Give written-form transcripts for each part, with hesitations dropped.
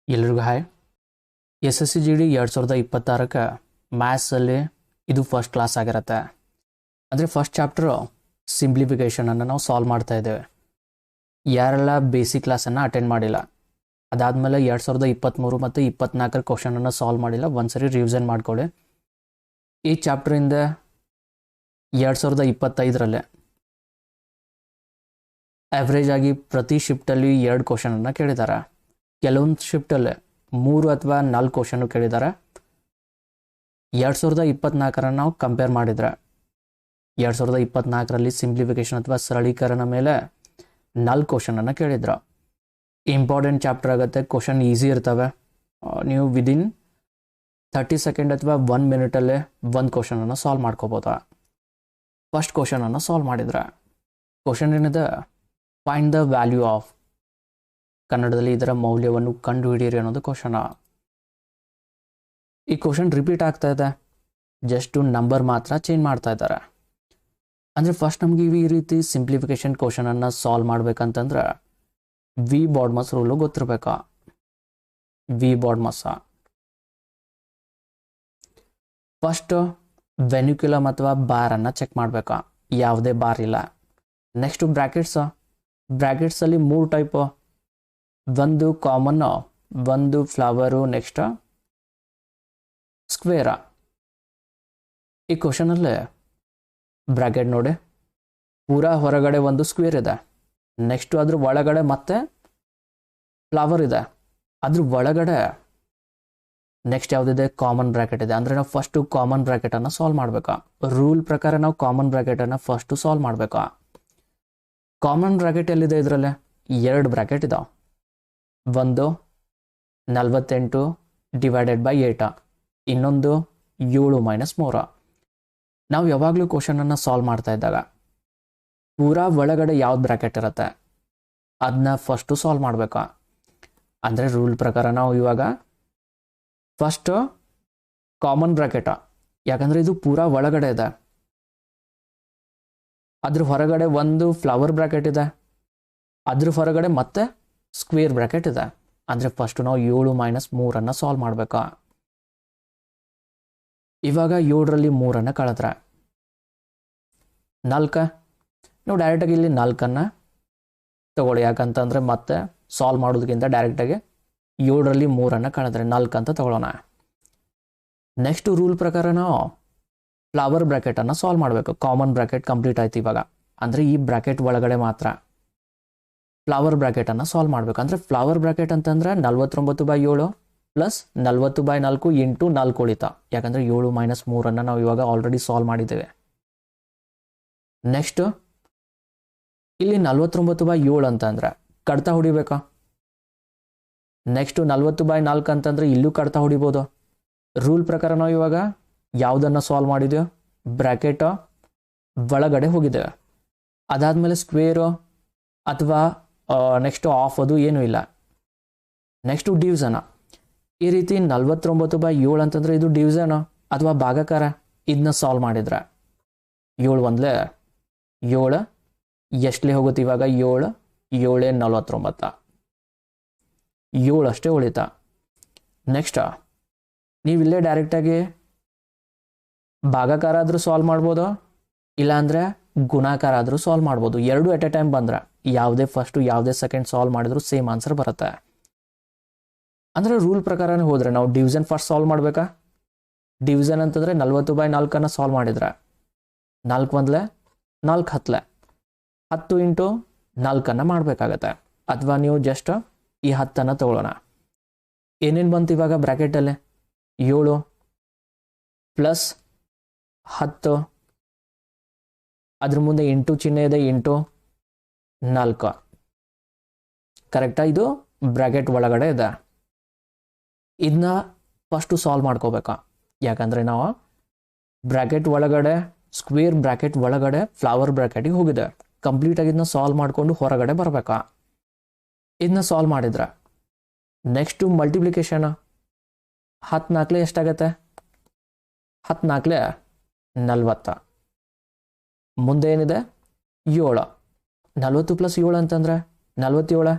ಎಲ್ರಿಗೂ hi. SSCGD 2026ಕ್ಕೆ ಮ್ಯಾಥ್ಸಲ್ಲಿ ಇದು first class ಆಗಿರುತ್ತೆ. ಅಂದರೆ ಫಸ್ಟ್ ಚಾಪ್ಟರು ಸಿಂಪ್ಲಿಫಿಕೇಷನನ್ನು ನಾವು ಸಾಲ್ವ್ ಮಾಡ್ತಾ ಇದ್ದೇವೆ. ಯಾರೆಲ್ಲ ಬೇಸಿಕ್ ಕ್ಲಾಸನ್ನು ಅಟೆಂಡ್ ಮಾಡಿಲ್ಲ, ಅದಾದಮೇಲೆ 2023 ಮತ್ತು 24ರ ಕ್ವಶನನ್ನು ಸಾಲ್ವ್ ಮಾಡಿಲ್ಲ, ಒಂದ್ಸರಿ ರಿವಿಷನ್ ಮಾಡ್ಕೊಳ್ಳಿ. ಈ ಚಾಪ್ಟ್ರಿಂದ 2025ರಲ್ಲೇ ಆ್ಯಾವ್ರೇಜ್ ಆಗಿ ಪ್ರತಿ ಶಿಫ್ಟಲ್ಲಿ 2 ಕ್ವಶನನ್ನು ಕೇಳಿದ್ದಾರೆ. ಕೆಲವೊಂದು ಶಿಫ್ಟಲ್ಲಿ 3 ಅಥವಾ 4 ಕ್ವಶನು ಕೇಳಿದ್ದಾರೆ. 2024 ನಾವು ಕಂಪೇರ್ ಮಾಡಿದರೆ 2024ರಲ್ಲಿ ಸಿಂಪ್ಲಿಫಿಕೇಶನ್ ಅಥವಾ ಸರಳೀಕರಣ ಮೇಲೆ 4 ಕ್ವಶನನ್ನು ಕೇಳಿದ್ರು. ಇಂಪಾರ್ಟೆಂಟ್ ಚಾಪ್ಟರ್ ಆಗುತ್ತೆ, ಕ್ವಶನ್ ಈಸಿ ಇರ್ತವೆ. ನೀವು ವಿದಿನ್ 30 ಸೆಕೆಂಡ್ ಅಥವಾ 1 ಮಿನಿಟಲ್ಲೇ ಒಂದು ಕ್ವಶನನ್ನು ಸಾಲ್ವ್ ಮಾಡ್ಕೋಬೋದು. ಫಸ್ಟ್ ಕ್ವಶನನ್ನು ಸಾಲ್ವ್ ಮಾಡಿದ್ರೆ ಕ್ವಶನ್ ಏನಿದೆ, ಫೈಂಡ್ ದ ವ್ಯಾಲ್ಯೂ ಆಫ್, ಕನ್ನಡದಲ್ಲಿ ಇದರ ಮೌಲ್ಯವನ್ನು ಕಂಡುಹಿಡಿಯಿರಿ ಅನ್ನೋದು ಕ್ವಶನ. ಈ ಕ್ವಶನ್ ರಿಪೀಟ್ ಆಗ್ತಾ ಇದೆ, ಜಸ್ಟ್ ನಂಬರ್ ಮಾತ್ರ ಚೇಂಜ್ ಮಾಡ್ತಾ ಇದ್ದಾರೆ. ಅಂದರೆ ಫಸ್ಟ್ ನಮಗೆ ಈ ರೀತಿ ಸಿಂಪ್ಲಿಫಿಕೇಶನ್ ಕ್ವಶನನ್ನು ಸಾಲ್ವ್ ಮಾಡ್ಬೇಕಂತಂದ್ರೆ ವಿ ಬಾಡ್ಮಸ್ ರೂಲು ಗೊತ್ತಿರಬೇಕಾ. ವಿ ಬಾಡ್ಮಸ್ ಫಸ್ಟ್ ವೆನ್ಯುಕ್ಯುಲಮ್ ಅಥವಾ ಬಾರನ್ನು ಚೆಕ್ ಮಾಡಬೇಕಾ, ಯಾವುದೇ ಬಾರ್ ಇಲ್ಲ. ನೆಕ್ಸ್ಟು ಬ್ರ್ಯಾಕೆಟ್ಸಲ್ಲಿ 3 ಟೈಪು, ಒಂದು ಕಾಮನ್ನು, ಒಂದು ಫ್ಲವರು, ನೆಕ್ಸ್ಟ್ ಸ್ಕ್ವೇರ. ಈ ಕ್ವಶನಲ್ಲಿ ಬ್ರ್ಯಾಕೆಟ್ ನೋಡಿ, ಪೂರಾ ಹೊರಗಡೆ ಒಂದು ಸ್ಕ್ವೇರ್ ಇದೆ, ನೆಕ್ಸ್ಟು ಅದ್ರ ಒಳಗಡೆ ಮತ್ತೆ ಫ್ಲವರ್ ಇದೆ, ಅದ್ರ ಒಳಗಡೆ ನೆಕ್ಸ್ಟ್ ಯಾವುದಿದೆ, ಕಾಮನ್ ಬ್ರ್ಯಾಕೆಟ್ ಇದೆ. ಅಂದರೆ ನಾವು ಫಸ್ಟು ಕಾಮನ್ ಬ್ರ್ಯಾಕೆಟನ್ನು ಸಾಲ್ವ್ ಮಾಡಬೇಕಾ. ರೂಲ್ ಪ್ರಕಾರ ನಾವು ಕಾಮನ್ ಬ್ರ್ಯಾಕೆಟನ್ನು ಫಸ್ಟು ಸಾಲ್ವ್ ಮಾಡಬೇಕಾ. ಕಾಮನ್ ಬ್ರ್ಯಾಕೆಟ್ ಎಲ್ಲಿದೆ, ಇದರಲ್ಲಿ 2 ಬ್ರ್ಯಾಕೆಟ್ ಇದಾವೆ. ಒಂದು 48 ಡಿವೈಡೆಡ್ ಬೈ 8, ಇನ್ನೊಂದು 7 - 3. ನಾವು ಯಾವಾಗಲೂ ಕ್ವಶನನ್ನು ಸಾಲ್ವ್ ಮಾಡ್ತಾ ಇದ್ದಾಗ ಪೂರಾ ಒಳಗಡೆ ಯಾವ್ದು ಬ್ರ್ಯಾಕೆಟ್ ಇರುತ್ತೆ ಅದನ್ನ ಫಸ್ಟು ಸಾಲ್ವ್ ಮಾಡಬೇಕಾ. ಅಂದರೆ ರೂಲ್ ಪ್ರಕಾರ ನಾವು ಇವಾಗ ಫಸ್ಟ್ ಕಾಮನ್ ಬ್ರ್ಯಾಕೆಟ, ಯಾಕಂದರೆ ಇದು ಪೂರಾ ಒಳಗಡೆ ಇದೆ, ಅದ್ರ ಹೊರಗಡೆ ಒಂದು ಫ್ಲವರ್ ಬ್ರ್ಯಾಕೆಟ್ ಇದೆ, ಅದ್ರ ಹೊರಗಡೆ ಮತ್ತೆ ಸ್ಕ್ವೇರ್ ಬ್ರ್ಯಾಕೆಟ್ ಇದೆ. ಅಂದರೆ ಫಸ್ಟು ನಾವು 7 - 3 ಸಾಲ್ವ್ ಮಾಡಬೇಕಾ. ಇವಾಗ 7ರಲ್ಲಿ 3 ಕಳೆದ್ರೆ 4. ನಾವು ಡೈರೆಕ್ಟಾಗಿ ಇಲ್ಲಿ 4 ತಗೊಳ್ಳಿ, ಯಾಕಂತಂದರೆ ಮತ್ತೆ ಸಾಲ್ವ್ ಮಾಡೋದಕ್ಕಿಂತ ಡೈರೆಕ್ಟಾಗಿ 7ರಲ್ಲಿ 3 ಕಳೆದ್ರೆ 4 ಅಂತ ತಗೊಳ್ಳೋಣ. ನೆಕ್ಸ್ಟು ರೂಲ್ ಪ್ರಕಾರ ನಾವು ಫ್ಲವರ್ ಬ್ರ್ಯಾಕೆಟನ್ನು ಸಾಲ್ವ್ ಮಾಡಬೇಕು. ಕಾಮನ್ ಬ್ರ್ಯಾಕೆಟ್ ಕಂಪ್ಲೀಟ್ ಆಯ್ತು ಇವಾಗ, ಅಂದರೆ ಈ ಬ್ರ್ಯಾಕೆಟ್ ಒಳಗಡೆ ಮಾತ್ರ ಫ್ಲವರ್ ಬ್ರ್ಯಾಕೆಟನ್ನು ಸಾಲ್ವ್ ಮಾಡಬೇಕು. ಅಂದರೆ ಫ್ಲವರ್ ಬ್ರ್ಯಾಕೆಟ್ ಅಂತಂದರೆ 49/7 ಪ್ಲಸ್ 40/4 ಇಂಟು 4 ಉಳಿತಾ, ಯಾಕಂದರೆ 7 - 3 ನಾವು ಇವಾಗ ಆಲ್ರೆಡಿ ಸಾಲ್ವ್ ಮಾಡಿದ್ದೇವೆ. ನೆಕ್ಸ್ಟ್ ಇಲ್ಲಿ 49/7 ಅಂತಂದರೆ ಕಡ್ತಾ ಹೊಡಿಬೇಕಾ. ನೆಕ್ಸ್ಟು 40/4 ಅಂತಂದರೆ ಇಲ್ಲೂ ಕಡ್ತಾ ಹೊಡಿಬೋದು. ರೂಲ್ ಪ್ರಕಾರ ನಾವು ಇವಾಗ ಯಾವುದನ್ನು ಸಾಲ್ವ್ ಮಾಡಿದೆಯೋ ಬ್ರ್ಯಾಕೆಟ್ ಒಳಗಡೆ ಹೋಗಿದ್ದೇವೆ. ಅದಾದಮೇಲೆ ಸ್ಕ್ವೇರು ಅಥವಾ ನೆಕ್ಸ್ಟು ಆಫ್ ಅದು ಏನೂ ಇಲ್ಲ. ನೆಕ್ಸ್ಟು ಡಿವಿಷನ, ಈ ರೀತಿ 49/7 ಅಂತಂದರೆ ಇದು ಡಿವಿಷನು ಅಥವಾ ಭಾಗಾಕಾರ, ಇದನ್ನ ಸಾಲ್ವ್ ಮಾಡಿದ್ರೆ 7 1 7 ಎಷ್ಟಲೇ ಹೋಗುತ್ತೆ ಇವಾಗ, 7 7 49, 7 ಅಷ್ಟೇ ಉಳಿತಾ. ನೆಕ್ಸ್ಟ್ ನೀವಿಲ್ಲೇ ಡೈರೆಕ್ಟಾಗಿ ಭಾಗಾಕಾರ ಆದರೂ ಸಾಲ್ವ್ ಮಾಡ್ಬೋದು, ಇಲ್ಲಾಂದರೆ ಗುಣಾಕಾರ ಆದರೂ ಸಾಲ್ವ್ ಮಾಡ್ಬೋದು. 2 ಎಟ್ ಎ ಟೈಮ್ ಬಂದರೆ ಯಾವುದೇ ಫಸ್ಟು ಯಾವುದೇ ಸೆಕೆಂಡ್ ಸಾಲ್ವ್ ಮಾಡಿದ್ರು ಸೇಮ್ ಆನ್ಸರ್ ಬರುತ್ತೆ. ಅಂದರೆ ರೂಲ್ ಪ್ರಕಾರನೇ ಹೋದರೆ ನಾವು ಡಿವಿಷನ್ ಫಸ್ಟ್ ಸಾಲ್ವ್ ಮಾಡಬೇಕಾ. ಡಿವಿಷನ್ ಅಂತಂದರೆ 40/4 ಸಾಲ್ವ್ ಮಾಡಿದ್ರೆ 4 1 4 10 10 ಇಂಟು 4 ಮಾಡಬೇಕಾಗತ್ತೆ. ಅಥವಾ ನೀವು ಜಸ್ಟ್ ಈ 10 ತಗೊಳ್ಳೋಣ. ಏನೇನು ಬಂತು ಇವಾಗ ಬ್ರ್ಯಾಕೆಟಲ್ಲಿ, 7 ಪ್ಲಸ್ 10, ಅದ್ರ ಮುಂದೆ ಇಂಟು ಚಿಹ್ನೆ ಇದೆ, ಇಂಟು 4. ಕರೆಕ್ಟಾ, ಇದು ಬ್ರ್ಯಾಕೆಟ್ ಒಳಗಡೆ ಇದೆ. ಇದನ್ನ ಫಸ್ಟು ಸಾಲ್ವ್ ಮಾಡ್ಕೋಬೇಕಾ, ಯಾಕಂದರೆ ನಾವು ಬ್ರ್ಯಾಕೆಟ್ ಒಳಗಡೆ ಸ್ಕ್ವೇರ್ ಬ್ರ್ಯಾಕೆಟ್ ಒಳಗಡೆ ಫ್ಲವರ್ ಬ್ರ್ಯಾಕೆಟಿಗೆ ಹೋಗಿದೆ. ಕಂಪ್ಲೀಟಾಗಿ ಇದನ್ನ ಸಾಲ್ವ್ ಮಾಡಿಕೊಂಡು ಹೊರಗಡೆ ಬರಬೇಕಾ. ಇದನ್ನ ಸಾಲ್ವ್ ಮಾಡಿದ್ರೆ ನೆಕ್ಸ್ಟು ಮಲ್ಟಿಪ್ಲಿಕೇಶನ್, 10 4 ಎಷ್ಟಾಗತ್ತೆ, 10 4 40. ಮುಂದೆ ಏನಿದೆ 7, 40 + 7 ಅಂತಂದರೆ 47.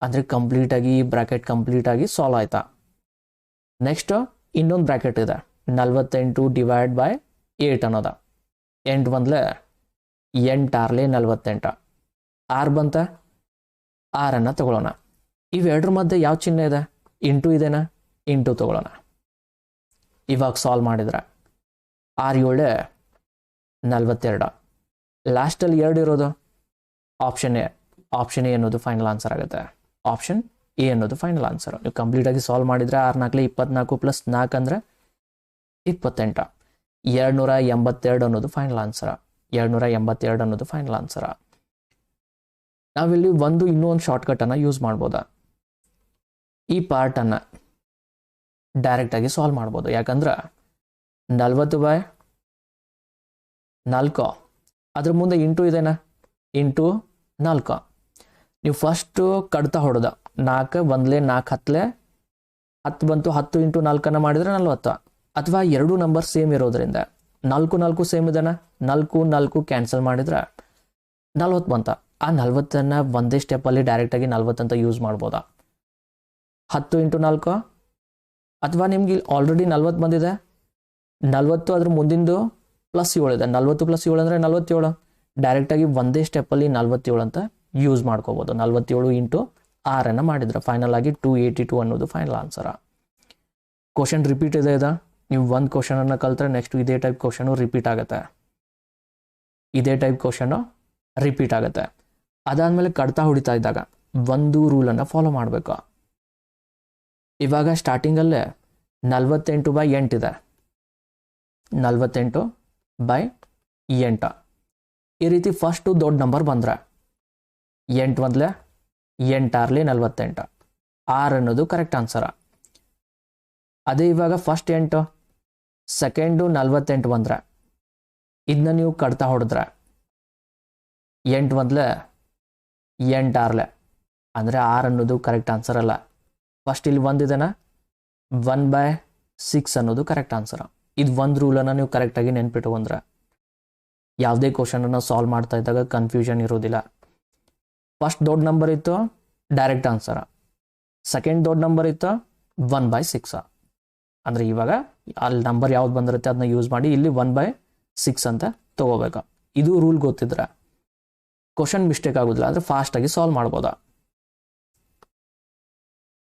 ಅಂದರೆ ಕಂಪ್ಲೀಟಾಗಿ ಬ್ರ್ಯಾಕೆಟ್ ಕಂಪ್ಲೀಟಾಗಿ ಸಾಲ್ವ್ ಆಯ್ತಾ. ನೆಕ್ಸ್ಟ್ ಇನ್ನೊಂದು ಬ್ರ್ಯಾಕೆಟ್ ಇದೆ, 48 ಡಿವೈಡ್ ಬೈ 8 ಅನ್ನೋದ. 8 ಬಂದ್ಲೆ 8 ಆರ್ಲೆ 48, 6 ಬಂತ 6 ತಗೊಳ್ಳೋಣ. ಇವೆರಡರ ಮಧ್ಯೆ ಯಾವ ಚಿಹ್ನೆ ಇದೆ, ಇಂಟು ಇದೆನಾ, ಇಂಟು ತಗೊಳ್ಳೋಣ. ಇವಾಗ ಸಾಲ್ವ್ ಮಾಡಿದ್ರೆ 6 7 42, ಲಾಸ್ಟಲ್ಲಿ 2 ಇರೋದು ಆಪ್ಷನ್ ಎ. ಆಪ್ಷನ್ ಎ ಅನ್ನೋದು ಫೈನಲ್ ಆನ್ಸರ್ ಆಗುತ್ತೆ. ಆಪ್ಷನ್ ಎ ಅನ್ನೋದು ಫೈನಲ್ ಆನ್ಸರ್. ನೀವು ಕಂಪ್ಲೀಟಾಗಿ ಸಾಲ್ವ್ ಮಾಡಿದರೆ 6 4 24 ಪ್ಲಸ್ 4 ಅಂದರೆ 28. 282 ಅನ್ನೋದು ಫೈನಲ್ ಆನ್ಸರ್. 282 ಅನ್ನೋದು ಫೈನಲ್ ಆನ್ಸರ್. ನಾವಿಲ್ಲಿ ಇನ್ನೂ ಒಂದು ಶಾರ್ಟ್ಕಟನ್ನು ಯೂಸ್ ಮಾಡ್ಬೋದಾ, ಈ ಪಾರ್ಟನ್ನು ಡೈರೆಕ್ಟಾಗಿ ಸಾಲ್ವ್ ಮಾಡ್ಬೋದು. ಯಾಕಂದ್ರೆ 40/4 ಅದ್ರ ಮುಂದೆ ಇಂಟು ಇದೆನಾ, ಇಂಟು 4. ನೀವು ಫಸ್ಟು ಕಡ್ತಾ ಹೊಡೆದ 4 1 4 10 ಬಂತು. 10 ಇಂಟು 4 ಮಾಡಿದರೆ 40. ಅಥವಾ ಎರಡು ನಂಬರ್ ಸೇಮ್ ಇರೋದ್ರಿಂದ 4 4 ಸೇಮ್ ಇದೆನಾ, 4 4 ಕ್ಯಾನ್ಸಲ್ ಮಾಡಿದ್ರೆ 40 ಬಂತ. ಆ 40 ಒಂದೇ ಸ್ಟೆಪ್ಪಲ್ಲಿ ಡೈರೆಕ್ಟಾಗಿ 40 ಅಂತ ಯೂಸ್ ಮಾಡ್ಬೋದಾ. 10 ಇಂಟು 4 ಅಥವಾ ನಿಮ್ಗೆ ಇಲ್ಲಿ ಆಲ್ರೆಡಿ 40 ಬಂದಿದೆ, 40 ಅದ್ರ ಮುಂದಿಂದು ಪ್ಲಸ್ 7 ಇದೆ, 40 ಪ್ಲಸ್ 7 ಅಂದರೆ 47. ಡೈರೆಕ್ಟಾಗಿ ಒಂದೇ ಸ್ಟೆಪ್ಪಲ್ಲಿ 47 ಅಂತ ಯೂಸ್ ಮಾಡ್ಕೋಬೋದು. 47 ಇಂಟು 6 ಮಾಡಿದ್ರೆ ಫೈನಲ್ ಆಗಿ 282 ಅನ್ನೋದು ಫೈನಲ್ ಆನ್ಸರ. ಕ್ವಶನ್ ರಿಪೀಟ್ ಇದೆ. ನೀವು ಒಂದು ಕ್ವಶನನ್ನು ಕಲ್ತ್ರೆ ನೆಕ್ಸ್ಟ್ ಇದೇ ಟೈಪ್ ಕ್ವಶನು ರಿಪೀಟ್ ಆಗುತ್ತೆ. ಅದಾದಮೇಲೆ ಕಡ್ತಾ ಹೊಡಿತಾ ಇದ್ದಾಗ ಒಂದು ರೂಲನ್ನು ಫಾಲೋ ಮಾಡಬೇಕು. ಇವಾಗ ಸ್ಟಾರ್ಟಿಂಗಲ್ಲೇ 48/8 ಇದೆ, 48/8. ಈ ರೀತಿ ಫಸ್ಟು ದೊಡ್ಡ ನಂಬರ್ ಬಂದರೆ 8 1 8 ಆರ್ಲೆ 48, 6 ಅನ್ನೋದು ಕರೆಕ್ಟ್ ಆನ್ಸರ. ಅದೇ ಇವಾಗ ಫಸ್ಟ್ 8, ಸೆಕೆಂಡು 48 ಬಂದರೆ ಇದನ್ನ ನೀವು ಕಡ್ತಾ ಹೊಡೆದ್ರೆ 8 1 8 ಆರ್ಲೆ ಅಂದರೆ 6 ಅನ್ನೋದು ಕರೆಕ್ಟ್ ಆನ್ಸರ್ ಅಲ್ಲ. ಫಸ್ಟ್ ಇಲ್ಲಿ ಒಂದಿದೆನಾ, 1/6 ಅನ್ನೋದು ಕರೆಕ್ಟ್ ಆನ್ಸರ್. ಇದು ಒಂದು ರೂಲನ್ನು ನೀವು ಕರೆಕ್ಟಾಗಿ ನೆನ್ಪಿಟ್ಕೊಂಡ್ರೆ ಯಾವುದೇ ಕ್ವಶನನ್ನು ಸಾಲ್ವ್ ಮಾಡ್ತಾ ಇದ್ದಾಗ ಕನ್ಫ್ಯೂಷನ್ ಇರೋದಿಲ್ಲ. ಫಸ್ಟ್ ದೊಡ್ಡ ನಂಬರ್ ಇತ್ತು ಡೈರೆಕ್ಟ್ ಆನ್ಸರ್, ಸೆಕೆಂಡ್ ದೊಡ್ಡ ನಂಬರ್ ಇತ್ತು 1/6. ಅಂದರೆ ಇವಾಗ ಅಲ್ಲಿ ನಂಬರ್ ಯಾವ್ದು ಬಂದಿರುತ್ತೆ ಅದನ್ನ ಯೂಸ್ ಮಾಡಿ ಇಲ್ಲಿ 1/6 ಅಂತ ತಗೋಬೇಕು. ಇದು ರೂಲ್ ಗೊತ್ತಿದ್ರೆ ಕ್ವಶನ್ ಮಿಸ್ಟೇಕ್ ಆಗೋದಿಲ್ಲ, ಅಂದರೆ ಫಾಸ್ಟಾಗಿ ಸಾಲ್ವ್ ಮಾಡ್ಬೋದಾ.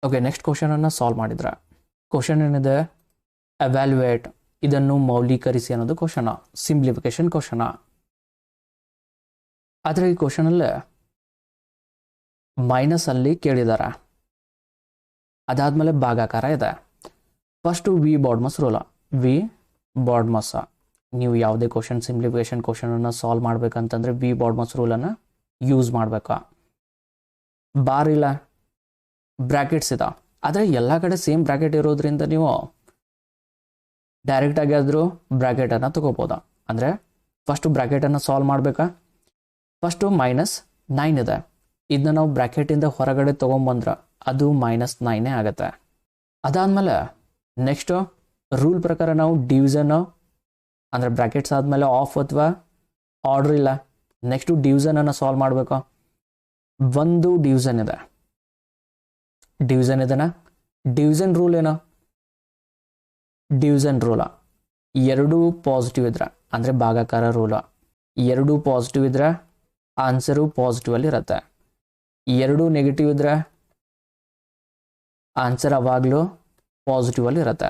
ಓಕೆ, ನೆಕ್ಸ್ಟ್ ಕ್ವಶನನ್ನು ಸಾಲ್ವ್ ಮಾಡಿದ್ರೆ ಕ್ವಶನ್ ಏನಿದೆ, ಎವ್ಯಾಲ್ಯುಯೇಟ್, ಇದನ್ನು ಮೌಲ್ಯೀಕರಿಸಿ ಅನ್ನೋದು ಕ್ವಶನ, ಸಿಂಪ್ಲಿಫಿಕೇಶನ್ ಕ್ವಶನ. ಆದರೆ ಈ ಕ್ವಶನಲ್ಲೇ ಮೈನಸಲ್ಲಿ ಕೇಳಿದ್ದಾರೆ, ಅದಾದಮೇಲೆ ಭಾಗಾಕಾರ ಇದೆ. First V BODMAS rule. V BODMAS, ನೀವು ಯಾವುದೇ ಕ್ವಶನ್ ಸಿಂಪ್ಲಿಫಿಕೇಶನ್ ಕ್ವಶನನ್ನು ಸಾಲ್ವ್ ಮಾಡ್ಬೇಕಂತಂದರೆ ವಿ ಬಾಡ್ಮಸ್ ರೂಲನ್ನು ಯೂಸ್ ಮಾಡಬೇಕಾ. ಬಾರ್ ಇಲ್ಲ, ಬ್ರ್ಯಾಕೆಟ್ಸ್ ಇದೆ. ಆದರೆ ಎಲ್ಲ ಕಡೆ ಸೇಮ್ ಬ್ರ್ಯಾಕೆಟ್ ಇರೋದ್ರಿಂದ ನೀವು ಡೈರೆಕ್ಟಾಗಿ ಆದರೂ ಬ್ರ್ಯಾಕೆಟನ್ನು ತಗೋಬೋದಾ. ಅಂದರೆ ಫಸ್ಟು ಬ್ರ್ಯಾಕೆಟನ್ನು ಸಾಲ್ವ್ ಮಾಡಬೇಕಾ. ಫಸ್ಟು -9 ಇದೆ, ಇದನ್ನ ನಾವು ಬ್ರ್ಯಾಕೆಟಿಂದ ಹೊರಗಡೆ ತೊಗೊಂಬಂದ್ರೆ ಅದು -9 ಆಗುತ್ತೆ. ಅದಾದಮೇಲೆ ನೆಕ್ಸ್ಟು ರೂಲ್ ಪ್ರಕಾರ ನಾವು ಡಿವಿಷನ್ನು, ಅಂದರೆ ಬ್ರ್ಯಾಕೆಟ್ಸ್ ಆದಮೇಲೆ ಆಫ್ ಅಥವಾ ಆರ್ಡ್ರ್ ಇಲ್ಲ, ನೆಕ್ಸ್ಟು ಡಿವಿಷನನ್ನು ಸಾಲ್ವ್ ಮಾಡಬೇಕು. ಒಂದು ಡಿವಿಷನ್ ಇದೆ, ಡಿವಿಷನ್ ಡಿವಿಷನ್ ರೂಲ್ ಏನೋ, ಡಿವಿಷನ್ ರೂಲ ಎರಡೂ ಪಾಸಿಟಿವ್ ಇದ್ರೆ ಅಂದರೆ ಭಾಗಾಕಾರ ರೂಲ, ಎರಡೂ ಪಾಸಿಟಿವ್ ಇದ್ರೆ ಆನ್ಸರು ಪಾಸಿಟಿವಲ್ಲಿ ಇರುತ್ತೆ. ಎರಡೂ ನೆಗೆಟಿವ್ ಇದ್ರೆ ಆನ್ಸರ್ ಅವಾಗಲೂ ಪಾಸಿಟಿವಲ್ಲಿ ಇರುತ್ತೆ.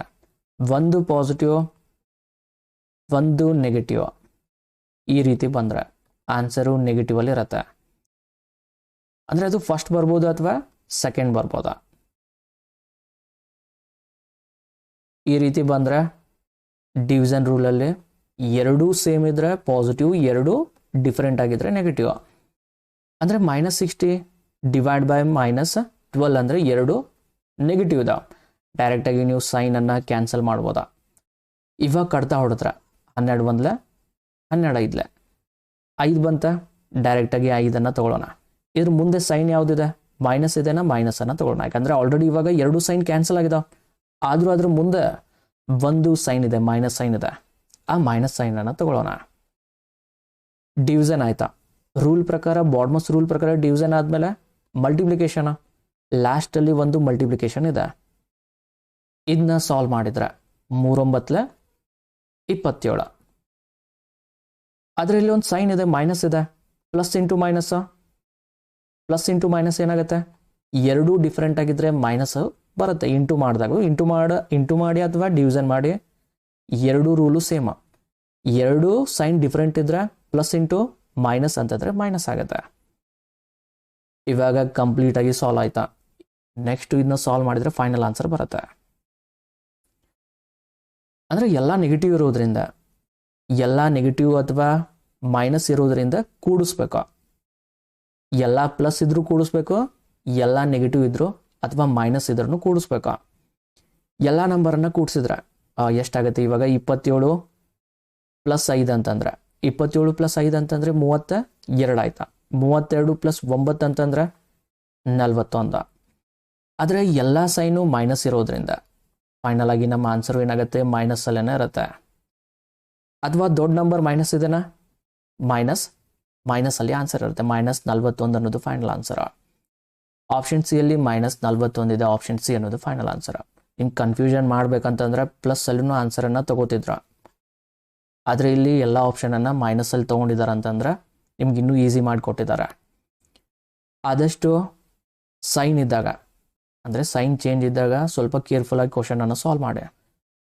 ಒಂದು ಪಾಸಿಟಿವ್ ಒಂದು ನೆಗೆಟಿವ್ ಈ ರೀತಿ ಬಂದರೆ ಆನ್ಸರು ನೆಗೆಟಿವಲ್ಲಿ ಇರುತ್ತೆ. ಅಂದರೆ ಅದು ಫಸ್ಟ್ ಬರ್ಬೋದು ಅಥವಾ ಸೆಕೆಂಡ್ ಬರ್ಬೋದಾ. ಈ ರೀತಿ ಬಂದರೆ ಡಿವಿಷನ್ ರೂಲಲ್ಲಿ ಎರಡೂ ಸೇಮ್ ಇದ್ದರೆ ಪಾಸಿಟಿವ್, ಎರಡೂ ಡಿಫ್ರೆಂಟ್ ಆಗಿದ್ರೆ ನೆಗೆಟಿವ್. ಅಂದರೆ -60 ಡಿವೈಡ್ ಬೈ -12 ಅಂದರೆ ಎರಡು ನೆಗೆಟಿವ್ ಇದಾವೆ. ಡೈರೆಕ್ಟಾಗಿ ನೀವು ಸೈನನ್ನು ಕ್ಯಾನ್ಸಲ್ ಮಾಡ್ಬೋದಾ. ಇವಾಗ ಕಡ್ತಾ ಹೊಡೆದ್ರೆ 12 1 12 5 ಬಂತ, ಡೈರೆಕ್ಟಾಗಿ 5 ತೊಗೊಳ್ಳೋಣ. ಇದ್ರ ಮುಂದೆ ಸೈನ್ ಯಾವುದಿದೆ, ಮೈನಸ್ ಇದೆನಾ, ಮೈನಸನ್ನು ತೊಗೊಳ್ಳೋಣ. ಯಾಕಂದರೆ ಆಲ್ರೆಡಿ ಇವಾಗ ಎರಡು ಸೈನ್ ಕ್ಯಾನ್ಸಲ್ ಆಗಿದಾವೆ. ಆದರೂ ಅದ್ರ ಮುಂದೆ ಒಂದು ಸೈನ್ ಇದೆ, ಮೈನಸ್ ಸೈನ್ ಇದೆ, ಆ ಮೈನಸ್ ಸೈನನ್ನು ತಗೊಳ್ಳೋಣ. ಡಿವಿಷನ್ ಆಯ್ತಾ. ರೂಲ್ ಪ್ರಕಾರ, ಬಾಡ್ಮಸ್ ರೂಲ್ ಪ್ರಕಾರ ಡಿವಿಷನ್ ಆದಮೇಲೆ ಮಲ್ಟಿಪ್ಲಿಕೇಶನ್. ಲಾಸ್ಟಲ್ಲಿ ಒಂದು ಮಲ್ಟಿಪ್ಲಿಕೇಶನ್ ಇದೆ. ಇದನ್ನ ಸಾಲ್ವ್ ಮಾಡಿದ್ರೆ 3 9 27. ಅದರಲ್ಲಿ ಒಂದು ಸೈನ್ ಇದೆ, ಮೈನಸ್ ಇದೆ. ಪ್ಲಸ್ ಇಂಟು ಮೈನಸ್ ಏನಾಗುತ್ತೆ, ಎರಡೂ ಡಿಫ್ರೆಂಟ್ ಆಗಿದ್ರೆ ಮೈನಸ್ ಬರುತ್ತೆ. ಇಂಟು ಮಾಡಿ ಅಥವಾ ಡಿವಿಷನ್ ಮಾಡಿ, ಎರಡೂ ರೂಲು ಸೇಮ್. ಎರಡು ಸೈನ್ ಡಿಫ್ರೆಂಟ್ ಇದ್ರೆ ಪ್ಲಸ್ ಇಂಟು ಮೈನಸ್ ಅಂತಂದ್ರೆ ಮೈನಸ್ ಆಗುತ್ತೆ. ಇವಾಗ ಕಂಪ್ಲೀಟ್ ಆಗಿ ಸಾಲ್ವ್ ಆಯ್ತಾ. ನೆಕ್ಸ್ಟ್ ಇದನ್ನ ಸಾಲ್ವ್ ಮಾಡಿದ್ರೆ ಫೈನಲ್ ಆನ್ಸರ್ ಬರುತ್ತೆ. ಅಂದ್ರೆ ಎಲ್ಲ ನೆಗೆಟಿವ್ ಇರೋದ್ರಿಂದ, ಎಲ್ಲ ನೆಗೆಟಿವ್ ಅಥವಾ ಮೈನಸ್ ಇರೋದ್ರಿಂದ ಕೂಡಿಸ್ಬೇಕು. ಎಲ್ಲ ಪ್ಲಸ್ ಇದ್ರೂ ಕೂಡಿಸ್ಬೇಕು, ಎಲ್ಲ ನೆಗೆಟಿವ್ ಇದ್ರು ಅಥವಾ ಮೈನಸ್ ಇದ್ರೂ ಕೂಡಿಸ್ಬೇಕು. ಎಲ್ಲ ನಂಬರನ್ನ ಕೂಡಿಸಿದ್ರೆ ಎಷ್ಟಾಗುತ್ತೆ, ಇವಾಗ 27 + 5 ಅಂತಂದ್ರೆ 27 + 5 ಅಂತಂದ್ರೆ 32 ಆಯ್ತಾ. 32 + 9 ಅಂತಂದ್ರೆ 41. ಆದರೆ ಎಲ್ಲ ಸೈನು ಮೈನಸ್ ಇರೋದ್ರಿಂದ ಫೈನಲ್ ಆಗಿ ನಮ್ಮ ಆನ್ಸರ್ ಏನಾಗುತ್ತೆ, ಮೈನಸ್ ಅಲ್ಲೇನೆ ಇರುತ್ತೆ. ಅಥವಾ ದೊಡ್ಡ ನಂಬರ್ ಮೈನಸ್ ಇದೆನಾ, ಮೈನಸ್ ಅಲ್ಲಿ ಆನ್ಸರ್ ಇರುತ್ತೆ. -41 ಅನ್ನೋದು ಫೈನಲ್ ಆನ್ಸರ್. ಆಪ್ಷನ್ ಸಿ ಅಲ್ಲಿ -41 ಇದೆ. ಆಪ್ಷನ್ ಸಿ ಅನ್ನೋದು ಫೈನಲ್ ಆನ್ಸರ್. ನಿಮ್ಗೆ ಕನ್ಫ್ಯೂಷನ್ ಮಾಡ್ಬೇಕಂತಂದ್ರೆ ಪ್ಲಸ್ ಅಲ್ಲಿನೂ ಆನ್ಸರನ್ನು ತಗೋತಿದ್ರ. ಆದರೆ ಇಲ್ಲಿ ಎಲ್ಲ ಆಪ್ಷನನ್ನು ಮೈನಸಲ್ಲಿ ತೊಗೊಂಡಿದ್ದಾರೆ ಅಂತಂದ್ರೆ ನಿಮ್ಗೆ ಇನ್ನೂ ಈಸಿ ಮಾಡಿಕೊಟ್ಟಿದ್ದಾರೆ. ಆದಷ್ಟು ಸೈನ್ ಇದ್ದಾಗ, ಅಂದರೆ ಸೈನ್ ಚೇಂಜ್ ಇದ್ದಾಗ ಸ್ವಲ್ಪ ಕೇರ್ಫುಲ್ಲಾಗಿ ಕ್ವಶನನ್ನು ಸಾಲ್ವ್ ಮಾಡಿ.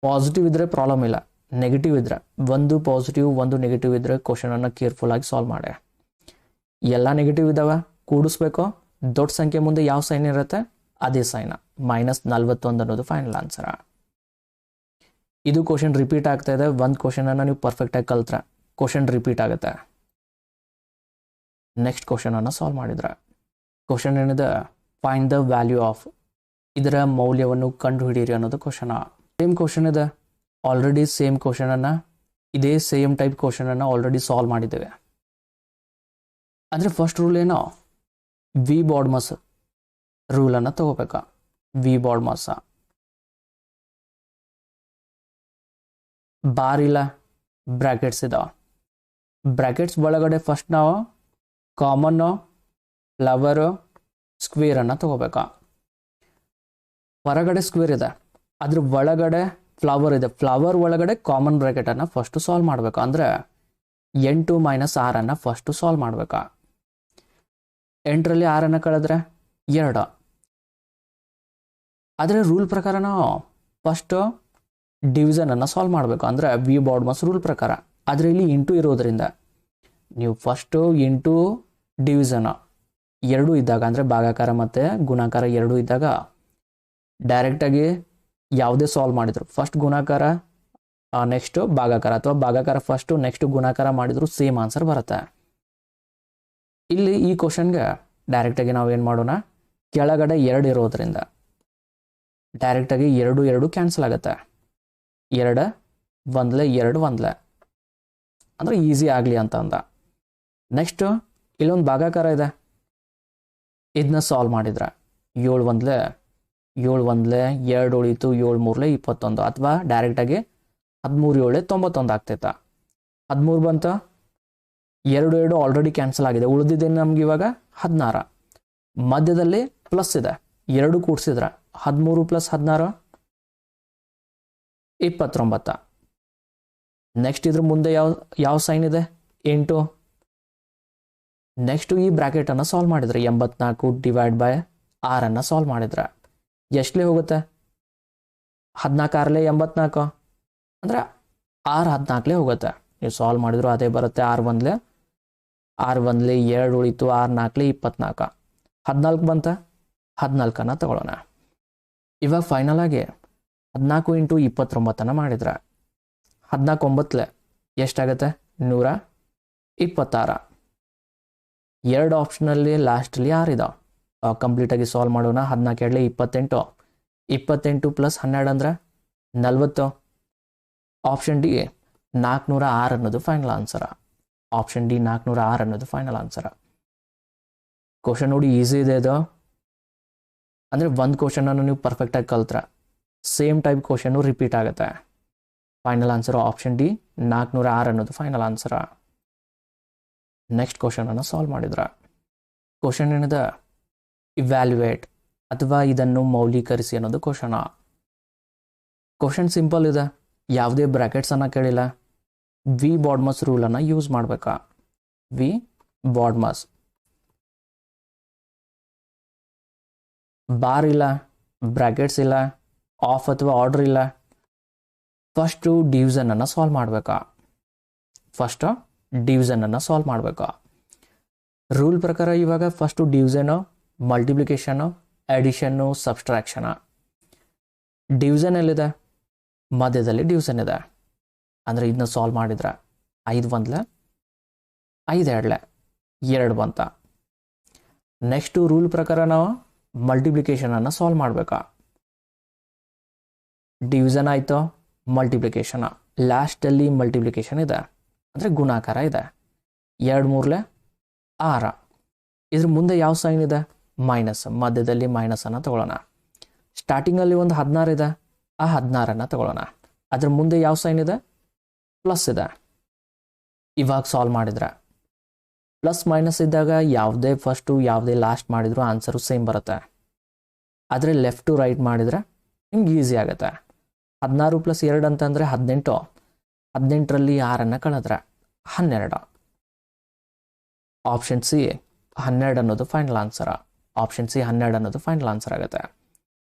ಪಾಸಿಟಿವ್ ಇದ್ದರೆ ಪ್ರಾಬ್ಲಮ್ ಇಲ್ಲ, ನೆಗೆಟಿವ್ ಇದ್ದರೆ, ಒಂದು ಪಾಸಿಟಿವ್ ಒಂದು ನೆಗೆಟಿವ್ ಇದ್ದರೆ ಕ್ವಶನನ್ನು ಕೇರ್ಫುಲ್ಲಾಗಿ ಸಾಲ್ವ್ ಮಾಡಿ. ಎಲ್ಲ ನೆಗೆಟಿವ್ ಇದ್ದಾವೆ, ಕೂಡಿಸ್ಬೇಕು. ದೊಡ್ಡ ಸಂಖ್ಯೆ ಮುಂದೆ ಯಾವ ಸೈನ್ ಇರುತ್ತೆ ಅದೇ ಸೈನ್. -41 ಅನ್ನೋದು ಫೈನಲ್ ಆನ್ಸರ್. ಇದು ಕ್ವಶನ್ ರಿಪೀಟ್ ಆಗ್ತಾ ಇದೆ. ಒಂದು ಕ್ವಶನನ್ನು ನೀವು ಪರ್ಫೆಕ್ಟಾಗಿ ಕಲ್ತ್ರೆ ಕ್ವಶನ್ ರಿಪೀಟ್ ಆಗುತ್ತೆ. ನೆಕ್ಸ್ಟ್ ಕ್ವಶನನ್ನು ಸಾಲ್ವ್ ಮಾಡಿದ್ರೆ ಕ್ವಶನ್ ಏನಿದೆ, ಫೈಂಡ್ ದ ವ್ಯಾಲ್ಯೂ ಆಫ್, ಇದರ ಮೌಲ್ಯವನ್ನು ಕಂಡುಹಿಡಿಯಿರಿ ಅನ್ನೋದು ಕ್ವಶನ. ಸೇಮ್ ಕ್ವಶನ್ ಇದೆ, ಆಲ್ರೆಡಿ ಸೇಮ್ ಕ್ವಶನನ್ನು, ಇದೇ ಸೇಮ್ ಟೈಪ್ ಕ್ವಶನನ್ನು ಆಲ್ರೆಡಿ ಸಾಲ್ವ್ ಮಾಡಿದ್ದೇವೆ. ಅಂದರೆ ಫಸ್ಟ್ ರೂಲ್ ಏನೋ, ವಿ ಬಾಡ್ಮಸ್ ರೂಲನ್ನು ತಗೋಬೇಕಾ. ವಿ ಬಾಡ್ಮಸ್ ಬಾರ್ ಇಲ್ಲ, ಬ್ರ್ಯಾಕೆಟ್ಸ್ ಇದಾವೆ. ಬ್ರ್ಯಾಕೆಟ್ಸ್ ಒಳಗಡೆ ಫಸ್ಟ್ ನಾವು ಕಾಮನ್ನು, ಫ್ಲವರು, ಸ್ಕ್ವೇರನ್ನು ತಗೋಬೇಕಾ. ಹೊರಗಡೆ ಸ್ಕ್ವೇರ್ ಇದೆ, ಅದ್ರ ಒಳಗಡೆ ಫ್ಲವರ್ ಇದೆ. ಫ್ಲವರ್ ಒಳಗಡೆ ಕಾಮನ್ ಬ್ರ್ಯಾಕೆಟನ್ನು ಫಸ್ಟು ಸಾಲ್ವ್ ಮಾಡಬೇಕು. ಅಂದರೆ 8 - 6 ಫಸ್ಟು ಸಾಲ್ವ್ ಮಾಡಬೇಕಾ. 8ರಲ್ಲಿ 6 ಕಳೆದ್ರೆ 2. ಆದರೆ ರೂಲ್ ಪ್ರಕಾರ ನಾವು ಫಸ್ಟು ಡಿವಿಷನನ್ನು ಸಾಲ್ವ್ ಮಾಡಬೇಕು. ಅಂದರೆ ವಿ ಬಾಡ್ಮಸ್ ರೂಲ್ ಪ್ರಕಾರ. ಆದರೆ ಇಲ್ಲಿ ಇಂಟು ಇರೋದ್ರಿಂದ ನೀವು ಫಸ್ಟು ಇಂಟು ಡಿವಿಷನ್ ಎರಡೂ ಇದ್ದಾಗ, ಅಂದರೆ ಭಾಗಾಕಾರ ಮತ್ತು ಗುಣಾಕಾರ ಎರಡೂ ಇದ್ದಾಗ ಡೈರೆಕ್ಟಾಗಿ ಯಾವುದೇ ಸಾಲ್ವ್ ಮಾಡಿದ್ರು ಫಸ್ಟ್ ಗುಣಾಕಾರ ನೆಕ್ಸ್ಟು ಭಾಗಾಕಾರ, ಅಥವಾ ಭಾಗಾಕಾರ ಫಸ್ಟು ನೆಕ್ಸ್ಟ್ ಗುಣಾಕಾರ ಮಾಡಿದ್ರು ಸೇಮ್ ಆನ್ಸರ್ ಬರುತ್ತೆ. ಇಲ್ಲಿ ಈ ಕ್ವಶನ್ಗೆ ಡೈರೆಕ್ಟಾಗಿ ನಾವು ಏನು ಮಾಡೋಣ, ಕೆಳಗಡೆ 2 ಇರೋದ್ರಿಂದ ಡೈರೆಕ್ಟಾಗಿ 2 ಕ್ಯಾನ್ಸಲ್ ಆಗುತ್ತೆ. 2 1 2 ಅಂದರೆ ಈಸಿ ಆಗಲಿ ಅಂತ ಅಂದ. ನೆಕ್ಸ್ಟು ಇಲ್ಲೊಂದು ಭಾಗಾಕಾರ ಇದೆ, ಇದನ್ನ ಸಾಲ್ವ್ ಮಾಡಿದ್ರೆ 7 1 2 ಉಳಿತು, 7 3 21, ಅಥವಾ ಡೈರೆಕ್ಟಾಗಿ 13 7 91 ಆಗ್ತೈತ. 13 ಬಂತು, 2 ಆಲ್ರೆಡಿ ಕ್ಯಾನ್ಸಲ್ ಆಗಿದೆ. ಉಳಿದಿದ್ದೇನೆ ನಮ್ಗೆ ಇವಾಗ 16. ಮಧ್ಯದಲ್ಲಿ ಪ್ಲಸ್ ಇದೆ, 2 ಕೂಡಿಸಿದ್ರೆ 13 + 16 29. ನೆಕ್ಸ್ಟ್ ಇದ್ರ ಮುಂದೆ ಯಾವ ಸೈನ್ ಇದೆ, 8. ನೆಕ್ಸ್ಟು ಈ ಬ್ರ್ಯಾಕೆಟನ್ನು ಸಾಲ್ವ್ ಮಾಡಿದ್ರೆ 84 / 6 ಸಾಲ್ವ್ ಮಾಡಿದ್ರೆ ಎಷ್ಟಲೇ ಹೋಗುತ್ತೆ, 14 84, ಅಂದರೆ 6 14 ಹೋಗುತ್ತೆ. ನೀವು ಸಾಲ್ವ್ ಮಾಡಿದ್ರು ಅದೇ ಬರುತ್ತೆ. 6 1 2 ಉಳಿತು, 6 4 24, 14 ಬಂತ. 14 ತಗೊಳ್ಳೋಣ. ಇವಾಗ ಫೈನಲ್ ಆಗಿ 14 × 29 ಮಾಡಿದ್ರೆ 14 ಎಷ್ಟಾಗುತ್ತೆ, 126. 2 ಆಪ್ಷನಲ್ಲಿ ಲಾಸ್ಟಲ್ಲಿ 6 ಇದಾವೆ. ಕಂಪ್ಲೀಟಾಗಿ ಸಾಲ್ವ್ ಮಾಡೋಣ. 14 28, 28 + 12 ಅಂದರೆ 40. ಆಪ್ಷನ್ ಡಿ 406 ಅನ್ನೋದು ಫೈನಲ್ ಆನ್ಸರ್. ಆಪ್ಷನ್ ಡಿ 406 ಅನ್ನೋದು ಫೈನಲ್ ಆನ್ಸರ್. ಕ್ವಶನ್ ನೋಡಿ ಈಸಿ ಇದೆ ಇದು. ಅಂದರೆ ಒಂದು ಕ್ವಶನನ್ನು ನೀವು ಪರ್ಫೆಕ್ಟಾಗಿ ಕಲ್ತ್ರೆ ಸೇಮ್ ಟೈಪ್ ಕ್ವಶನ್ನು ರಿಪೀಟ್ ಆಗುತ್ತೆ. ಫೈನಲ್ ಆನ್ಸರು ಆಪ್ಷನ್ ಡಿ 406 ಅನ್ನೋದು ಫೈನಲ್ ಆನ್ಸರ್. ನೆಕ್ಸ್ಟ್ ಕ್ವಶನನ್ನು ಸಾಲ್ವ್ ಮಾಡಿದ್ರೆ ಕ್ವಶನ್ ಏನಿದೆ, ಇವ್ಯಾಲ್ಯುವೇಟ್ ಅಥವಾ ಇದನ್ನು ಮೌಲ್ಯೀಕರಿಸಿ ಅನ್ನೋದು ಕ್ವಶನ. ಕ್ವಶನ್ ಸಿಂಪಲ್ ಇದೆ, ಯಾವುದೇ ಬ್ರ್ಯಾಕೆಟ್ಸನ್ನು ಕೇಳಿಲ್ಲ. ವಿ ಬಾಡ್ಮಸ್ ರೂಲನ್ನು ಯೂಸ್ ಮಾಡಬೇಕಾ? ವಿ ಬಾಡ್ಮಸ್ ಬಾರ್ ಇಲ್ಲ, ಬ್ರ್ಯಾಕೆಟ್ಸ್ ಇಲ್ಲ, ಆಫ್ ಅಥವಾ ಆರ್ಡರ್ ಇಲ್ಲ. ಫಸ್ಟು ಡಿವಿಷನನ್ನು ಸಾಲ್ವ್ ಮಾಡಬೇಕಾ? ಫಸ್ಟು ಡಿವಿಷನನ್ನು ಸಾಲ್ವ್ ಮಾಡಬೇಕಾ? ರೂಲ್ ಪ್ರಕಾರ ಇವಾಗ ಫಸ್ಟು ಡಿವಿಷನು, ಮಲ್ಟಿಪ್ಲಿಕೇಶನು, ಅಡಿಷನ್ನು, ಸಬ್ಸ್ಟ್ರಾಕ್ಷನು. ಡಿವಿಷನ್ ಎಲ್ಲಿದೆ? ಮಧ್ಯದಲ್ಲಿ ಡಿವಿಷನ್ ಇದೆ. ಅಂದರೆ ಇದನ್ನ ಸಾಲ್ವ್ ಮಾಡಿದ್ರೆ 5 1 5 2 2 ಬಂತ. ನೆಕ್ಸ್ಟು ರೂಲ್ ಪ್ರಕಾರ ನಾವು ಮಲ್ಟಿಪ್ಲಿಕೇಶನನ್ನು ಸಾಲ್ವ್ ಮಾಡಬೇಕಾ? ಡಿವಿಷನ್ ಆಯಿತು, ಮಲ್ಟಿಪ್ಲಿಕೇಶನ್, ಲಾಸ್ಟಲ್ಲಿ ಮಲ್ಟಿಪ್ಲಿಕೇಶನ್ ಇದೆ, ಅಂದರೆ ಗುಣಾಕಾರ ಇದೆ. 2 3 6. ಇದ್ರ ಮುಂದೆ ಯಾವ ಸೈನ್ ಇದೆ? ಮೈನಸ್. ಮಧ್ಯದಲ್ಲಿ ಮೈನಸನ್ನು ತಗೊಳ್ಳೋಣ. ಸ್ಟಾರ್ಟಿಂಗಲ್ಲಿ ಒಂದು 16 ಇದೆ, ಆ 16ಅನ್ನು ತಗೊಳ್ಳೋಣ. ಅದ್ರ ಮುಂದೆ ಯಾವ ಸೈನ್ ಇದೆ? ಪ್ಲಸ್ ಇದೆ. ಇವಾಗ ಸಾಲ್ವ್ ಮಾಡಿದ್ರೆ ಪ್ಲಸ್ ಮೈನಸ್ ಇದ್ದಾಗ ಯಾವುದೇ ಫಸ್ಟು ಯಾವುದೇ ಲಾಸ್ಟ್ ಮಾಡಿದ್ರು ಆನ್ಸರು ಸೇಮ್ ಬರುತ್ತೆ. ಆದರೆ ಲೆಫ್ಟ್ ಟು ರೈಟ್ ಮಾಡಿದರೆ ನಿಮ್ಗೆ ಈಸಿ ಆಗುತ್ತೆ. 16 + 2 ಅಂತಂದರೆ 18. 18ರಲ್ಲಿ 6ಅನ್ನು ಕಳೆದ್ರೆ 12. ಆಪ್ಷನ್ ಸಿ 12 ಅನ್ನೋದು ಫೈನಲ್ ಆನ್ಸರ. ಆಪ್ಷನ್ ಸಿ 12 ಅನ್ನೋದು ಫೈನಲ್ ಆನ್ಸರ್ ಆಗುತ್ತೆ.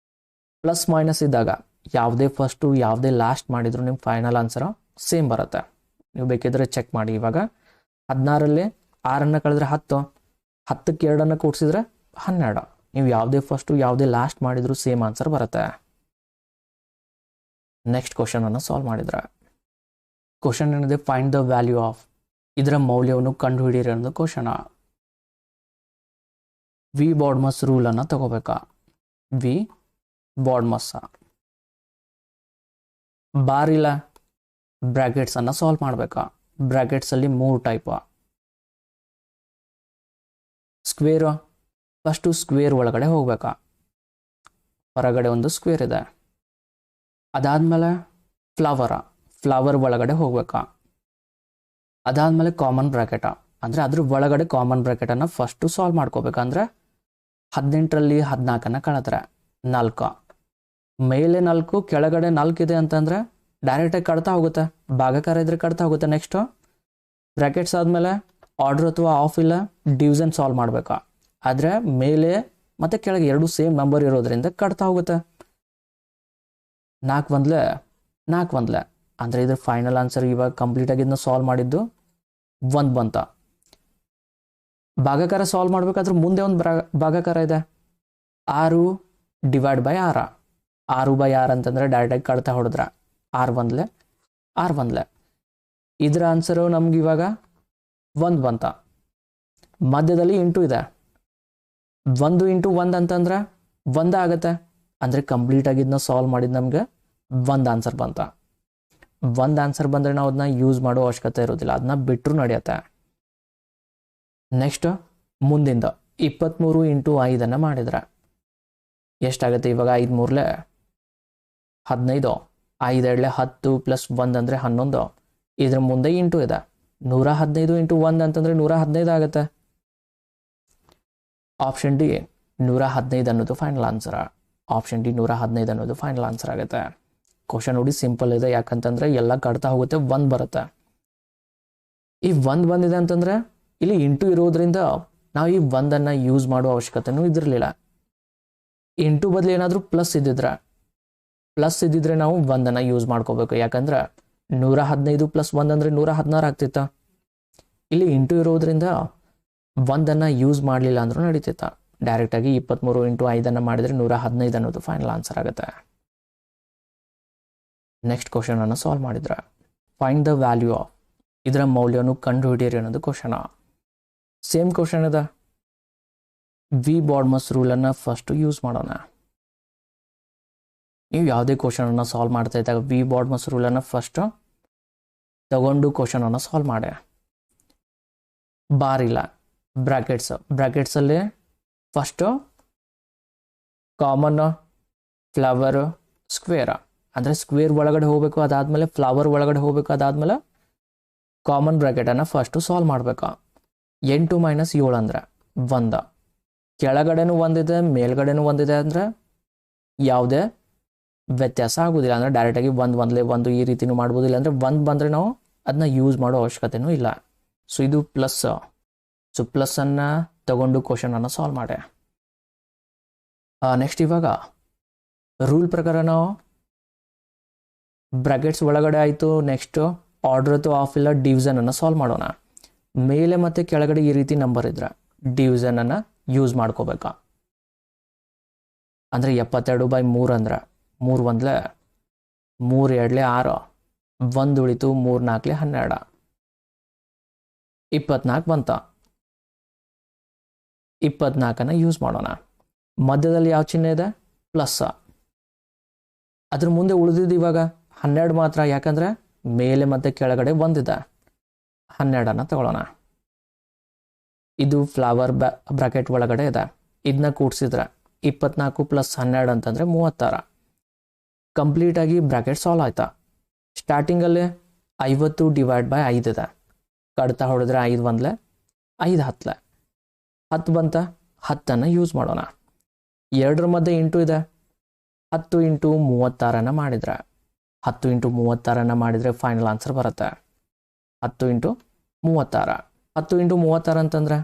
ಪ್ಲಸ್ ಮೈನಸ್ ಇದ್ದಾಗ ಯಾವುದೇ ಫಸ್ಟು ಯಾವುದೇ ಲಾಸ್ಟ್ ಮಾಡಿದ್ರು ನಿಮ್ಮ ಫೈನಲ್ ಆನ್ಸರು ಸೇಮ್ ಬರುತ್ತೆ. ನೀವು ಬೇಕಿದ್ರೆ ಚೆಕ್ ಮಾಡಿ. ಇವಾಗ 16ರಲ್ಲಿ 6ಅನ್ನು ಕಳೆದ್ರೆ 10, 10ಕ್ಕೆ 2ಅನ್ನು ಕೂಡಿಸಿದ್ರೆ 12. ನೀವು ಯಾವುದೇ ಫಸ್ಟು ಯಾವುದೇ ಲಾಸ್ಟ್ ಮಾಡಿದ್ರು ಸೇಮ್ ಆನ್ಸರ್ ಬರುತ್ತೆ. ನೆಕ್ಸ್ಟ್ ಕ್ವಶನನ್ನು ಸಾಲ್ವ್ ಮಾಡಿದ್ರೆ ಕ್ವಶನ್ ಏನಿದೆ, ಫೈಂಡ್ ದ ವ್ಯಾಲ್ಯೂ ಆಫ್, ಇದರ ಮೌಲ್ಯವನ್ನು ಕಂಡುಹಿಡಿಯಿರಿ ಅನ್ನೋದು ಕ್ವಶನ. ವಿ ಬಾಡ್ಮಸ್ ರೂಲನ್ನು ತಗೋಬೇಕಾ? ವಿ ಬಾಡ್ಮಸ್ ಬಾರ್ ಇಲ್ಲ, ಬ್ರ್ಯಾಕೆಟ್ಸನ್ನು ಸಾಲ್ವ್ ಮಾಡಬೇಕಾ? ಬ್ರ್ಯಾಕೆಟ್ಸಲ್ಲಿ 3 ಟೈಪ್. ಸ್ಕ್ವೇರು, ಫಸ್ಟು ಸ್ಕ್ವೇರ್ ಒಳಗಡೆ ಹೋಗ್ಬೇಕಾ? ಹೊರಗಡೆ ಒಂದು ಸ್ಕ್ವೇರ್ ಇದೆ. ಅದಾದಮೇಲೆ ಫ್ಲವರ್ ಒಳಗಡೆ ಹೋಗ್ಬೇಕಾ? ಅದಾದಮೇಲೆ ಕಾಮನ್ ಬ್ರ್ಯಾಕೆಟ, ಅಂದರೆ ಅದ್ರ ಒಳಗಡೆ ಕಾಮನ್ ಬ್ರ್ಯಾಕೆಟನ್ನು ಫಸ್ಟು ಸಾಲ್ವ್ ಮಾಡ್ಕೋಬೇಕಂದ್ರೆ 18ರಲ್ಲಿ 14ಅನ್ನು ಕಳೆದ್ರೆ 4. ಮೇಲೆ 4 ಕೆಳಗಡೆ 4 ಇದೆ ಅಂತಂದರೆ ಡೈರೆಕ್ಟಾಗಿ ಕಟ್ತಾ ಹೋಗುತ್ತೆ. ಭಾಗಾಕಾರ ಇದ್ರೆ ಕಟ್ತಾ ಹೋಗುತ್ತೆ. ನೆಕ್ಸ್ಟು ಬ್ರ್ಯಾಕೆಟ್ಸ್ ಆದಮೇಲೆ ಆರ್ಡರ್ ಅಥವಾ ಆಫ್ ಇಲ್ಲ, ಡಿವಿಷನ್ ಸಾಲ್ವ್ ಮಾಡಬೇಕಾ? ಆದರೆ ಮೇಲೆ ಮತ್ತು ಕೆಳಗೆ 2 ಸೇಮ್ ನಂಬರ್ ಇರೋದ್ರಿಂದ ಕಟ್ತಾ ಹೋಗುತ್ತೆ. 4 1 ಅಂದರೆ ಇದ್ರ ಫೈನಲ್ ಆನ್ಸರ್ ಇವಾಗ ಕಂಪ್ಲೀಟಾಗಿ ಇದನ್ನ ಸಾಲ್ವ್ ಮಾಡಿದ್ದು 1 ಬಂತ. ಭಾಗಾಕಾರ ಸಾಲ್ವ್ ಮಾಡಬೇಕಾದ್ರೆ ಮುಂದೆ ಒಂದು ಭಾಗಾಕಾರ ಇದೆ, 6 / 6. 6/6 ಅಂತಂದರೆ ಡೈರೆಕ್ಟಾಗಿ ಕಟ್ತಾ ಹೊಡೆದ್ರೆ 6 1 ಇದರ ಆನ್ಸರು ನಮ್ಗೆ ಇವಾಗ 1 ಬಂತ. ಮಧ್ಯದಲ್ಲಿ ಇಂಟು ಇದೆ, 1 × 1 ಅಂತಂದ್ರೆ 1 ಆಗುತ್ತೆ. ಅಂದರೆ ಕಂಪ್ಲೀಟಾಗಿ ಇದನ್ನ ಸಾಲ್ವ್ ಮಾಡಿದ್ದು ನಮಗೆ 1 ಆನ್ಸರ್ ಬಂತ. 1 ಆನ್ಸರ್ ಬಂದರೆ ನಾವು ಅದನ್ನ ಯೂಸ್ ಮಾಡೋ ಅವಶ್ಯಕತೆ ಇರೋದಿಲ್ಲ, ಅದನ್ನ ಬಿಟ್ಟರು ನಡೆಯುತ್ತೆ. ನೆಕ್ಸ್ಟ್ ಮುಂದಿಂದ 23 × 5ಅನ್ನು ಮಾಡಿದ್ರೆ ಎಷ್ಟಾಗುತ್ತೆ? ಇವಾಗ 5 3 15, 5 2 10 + 1 ಅಂದರೆ 11. ಇದ್ರ ಮುಂದೆ ಇಂಟು ಇದೆ, 115 × 1 ಅಂತಂದರೆ 115 ಆಗುತ್ತೆ. ಆಪ್ಷನ್ ಡಿ 115 ಅನ್ನೋದು ಫೈನಲ್ ಆನ್ಸರ್. ಆಪ್ಷನ್ ಡಿ 115 ಅನ್ನೋದು ಫೈನಲ್ ಆನ್ಸರ್ ಆಗುತ್ತೆ. ಕ್ವಶನ್ ನೋಡಿ ಸಿಂಪಲ್ ಇದೆ, ಯಾಕಂತಂದರೆ ಎಲ್ಲ ಕಟ್ತಾ ಹೋಗುತ್ತೆ, 1 ಬರುತ್ತೆ. ಈ 1 ಬಂದಿದೆ ಅಂತಂದರೆ ಇಲ್ಲಿ ಇಂಟು ಇರೋದ್ರಿಂದ ನಾವು ಈ 1ಅನ್ನು ಯೂಸ್ ಮಾಡೋ ಅವಶ್ಯಕತೆನೂ ಇದಿರಲಿಲ್ಲ. ಇಂಟು ಬದಲು ಏನಾದರೂ ಪ್ಲಸ್ ಇದ್ದಿದ್ರೆ ನಾವು 1ಅನ್ನು ಯೂಸ್ ಮಾಡ್ಕೋಬೇಕು. ಯಾಕಂದ್ರೆ 115 + 1 ಅಂದರೆ 116 ಆಗ್ತಿತ್ತ. ಇಲ್ಲಿ ಇಂಟು ಇರೋದ್ರಿಂದ 1ಅನ್ನು ಯೂಸ್ ಮಾಡಲಿಲ್ಲ ಅಂದ್ರೂ ನಡೀತಿತ್ತ. ಡೈರೆಕ್ಟಾಗಿ 23 × 5ಅನ್ನು ಮಾಡಿದರೆ 115 ಅನ್ನೋದು ಫೈನಲ್ ಆನ್ಸರ್ ಆಗುತ್ತೆ. ನೆಕ್ಸ್ಟ್ ಕ್ವಶನನ್ನು ಸಾಲ್ವ್ ಮಾಡಿದ್ರೆ ಫೈಂಡ್ ದ ವ್ಯಾಲ್ಯೂ ಆಫ್, ಇದರ ಮೌಲ್ಯವನ್ನು ಕಂಡುಹಿಡಿಯಿರಿ ಅನ್ನೋದು ಕ್ವಶನ. ಸೇಮ್ ಕ್ವಶನ್ ಇದೆ. ವಿ ಬಾಡ್ಮಸ್ ರೂಲನ್ನು ಫಸ್ಟು ಯೂಸ್ ಮಾಡೋಣ. ನೀವು ಯಾವುದೇ ಕ್ವಶನನ್ನು ಸಾಲ್ವ್ ಮಾಡ್ತಾ ಇದ್ದಾಗ ವಿ ಬಾಡ್ಮಸ್ ರೂಲನ್ನು ಫಸ್ಟು ತಗೊಂಡು ಕ್ವಶನನ್ನು ಸಾಲ್ವ್ ಮಾಡಿ. ಬಾರ್ ಇಲ್ಲ, ಬ್ರ್ಯಾಕೆಟ್ಸಲ್ಲಿ ಫಸ್ಟು ಕಾಮನ್, ಫ್ಲವರು, ಸ್ಕ್ವೇರ್. ಅಂದರೆ ಸ್ಕ್ವೇರ್ ಒಳಗಡೆ ಹೋಗಬೇಕು, ಅದಾದಮೇಲೆ ಫ್ಲವರ್ ಒಳಗಡೆ ಹೋಗಬೇಕು, ಅದಾದಮೇಲೆ ಕಾಮನ್ ಬ್ರ್ಯಾಕೆಟನ್ನು ಫಸ್ಟು ಸಾಲ್ವ್ ಮಾಡಬೇಕು. 8 - 7 ಅಂದರೆ 1. ಕೆಳಗಡೆನೂ ಒಂದಿದೆ ಮೇಲ್ಗಡೆನೂ ಒಂದಿದೆ ಅಂದರೆ ಯಾವುದೇ ವ್ಯತ್ಯಾಸ ಆಗೋದಿಲ್ಲ. ಅಂದರೆ ಡೈರೆಕ್ಟಾಗಿ ಒಂದಲೇ ಒಂದು ಈ ರೀತಿನೂ ಮಾಡ್ಬೋದು, ಇಲ್ಲಾಂದರೆ ಒಂದು ಬಂದರೆ ನಾವು ಅದನ್ನ ಯೂಸ್ ಮಾಡೋ ಅವಶ್ಯಕತೆನೂ ಇಲ್ಲ. ಸೊ ಇದು ಪ್ಲಸ್. ಸೊ ಪ್ಲಸ್ಸನ್ನು ತಗೊಂಡು ಕ್ವಶನನ್ನು ಸಾಲ್ವ್ ಮಾಡೆ. ನೆಕ್ಸ್ಟ್ ಇವಾಗ ರೂಲ್ ಪ್ರಕಾರ ನಾವು ಬ್ರಾಕೆಟ್ಸ್ ಒಳಗಡೆ ಆಯಿತು. ನೆಕ್ಸ್ಟ್ ಆರ್ಡರ್ ಅಥವಾ ಆಫ್ ಇಲ್ಲ ಡಿವಿಷನನ್ನು ಸಾಲ್ವ್ ಮಾಡೋಣ. ಮೇಲೆ ಮತ್ತು ಕೆಳಗಡೆ ಈ ರೀತಿ ನಂಬರ್ ಇದ್ರೆ ಡಿವಿಷನನ್ನು ಯೂಸ್ ಮಾಡ್ಕೋಬೇಕಾ. ಅಂದರೆ 72/3 ಅಂದ್ರೆ 3 1 3 2 6, 1 ಉಳಿತು 3 4 12, 24 ಬಂತ. 24 ಯೂಸ್ ಮಾಡೋಣ. ಮಧ್ಯದಲ್ಲಿ ಯಾವ ಚಿಹ್ನೆ ಇದೆ? ಪ್ಲಸ್. ಅದ್ರ ಮುಂದೆ ಉಳಿದಿದ್ದು ಇವಾಗ 12 ಮಾತ್ರ, ಯಾಕಂದರೆ ಮೇಲೆ ಮತ್ತು ಕೆಳಗಡೆ ಒಂದಿದೆ. 12 ತಗೊಳ್ಳೋಣ. ಇದು ಫ್ಲವರ್ ಬ್ರಾಕೆಟ್ ಒಳಗಡೆ ಇದೆ. ಇದನ್ನ ಕೂಡಿಸಿದ್ರೆ 24 + 12 ಅಂತಂದರೆ 36. ಕಂಪ್ಲೀಟಾಗಿ ಬ್ರಾಕೆಟ್ ಸಾಲ್ವ್ ಆಯ್ತಾ. ಸ್ಟಾರ್ಟಿಂಗಲ್ಲಿ 50 / 5 ಇದೆ. ಕಡ್ತಾ ಹೊಡೆದ್ರೆ 5 1 5 10 10 ಬಂತ. 10 ಯೂಸ್ ಮಾಡೋಣ. 2ರ ಮಧ್ಯೆ ಇಂಟು ಇದೆ. 10 × 36 ಮಾಡಿದ್ರೆ 10 × 36 ಮಾಡಿದರೆ ಫೈನಲ್ ಆನ್ಸರ್ ಬರುತ್ತೆ 10 × 36. 10 × 36 ಅಂತಂದರೆ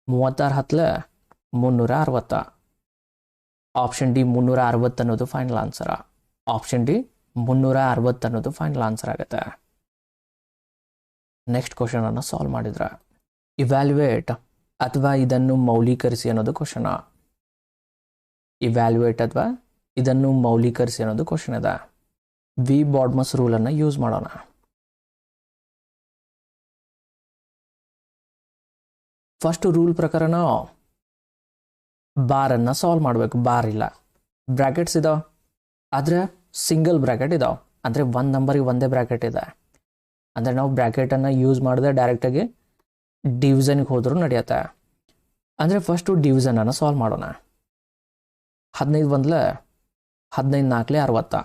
36 10 360. ಆಪ್ಷನ್ ಡಿ 360 ಅನ್ನೋದು ಫೈನಲ್ ಆನ್ಸರ್. ಆಪ್ಷನ್ ಡಿ 360 ಅನ್ನೋದು ಫೈನಲ್ ಆನ್ಸರ್ ಆಗುತ್ತೆ. ನೆಕ್ಸ್ಟ್ ಕ್ವಶನನ್ನು ಸಾಲ್ವ್ ಮಾಡಿದ್ರೆ ಇವ್ಯಾಲ್ಯುವೇಟ್ ಅಥವಾ ಇದನ್ನು ಮೌಲ್ಯೀಕರಿಸಿ ಅನ್ನೋದು ಕ್ವಶನ. ಇವ್ಯಾಲ್ಯುವೇಟ್ ಅಥವಾ ಇದನ್ನು ಮೌಲ್ಯೀಕರಿಸಿ ಅನ್ನೋದು ಕ್ವಶನ್ ಇದೆ. ವಿ ಬಾರ್ಡ್ಮಸ್ ರೂಲನ್ನು ಯೂಸ್ ಮಾಡೋಣ. ಫಸ್ಟ್ ರೂಲ್ ಪ್ರಕಾರ ನಾವು ಬಾರನ್ನು ಸಾಲ್ವ್ ಮಾಡಬೇಕು. ಬಾರ್ ಇಲ್ಲ, ಬ್ರ್ಯಾಕೆಟ್ಸ್ ಇದಾವೆ, ಆದರೆ ಸಿಂಗಲ್ ಬ್ರ್ಯಾಕೆಟ್ ಇದಾವೆ. ಅಂದರೆ ಒಂದು ನಂಬರಿಗೆ ಒಂದೇ ಬ್ರ್ಯಾಕೆಟ್ ಇದೆ. ಅಂದರೆ ನಾವು ಬ್ರ್ಯಾಕೆಟನ್ನು ಯೂಸ್ ಮಾಡಿದ್ರೆ ಡೈರೆಕ್ಟಾಗಿ ಡಿವಿಷನ್ಗೆ ಹೋದರೂ ನಡೆಯುತ್ತೆ. ಅಂದರೆ ಫಸ್ಟು ಡಿವಿಷನನ್ನು ಸಾಲ್ವ್ ಮಾಡೋಣ. 15 1 15 4 60,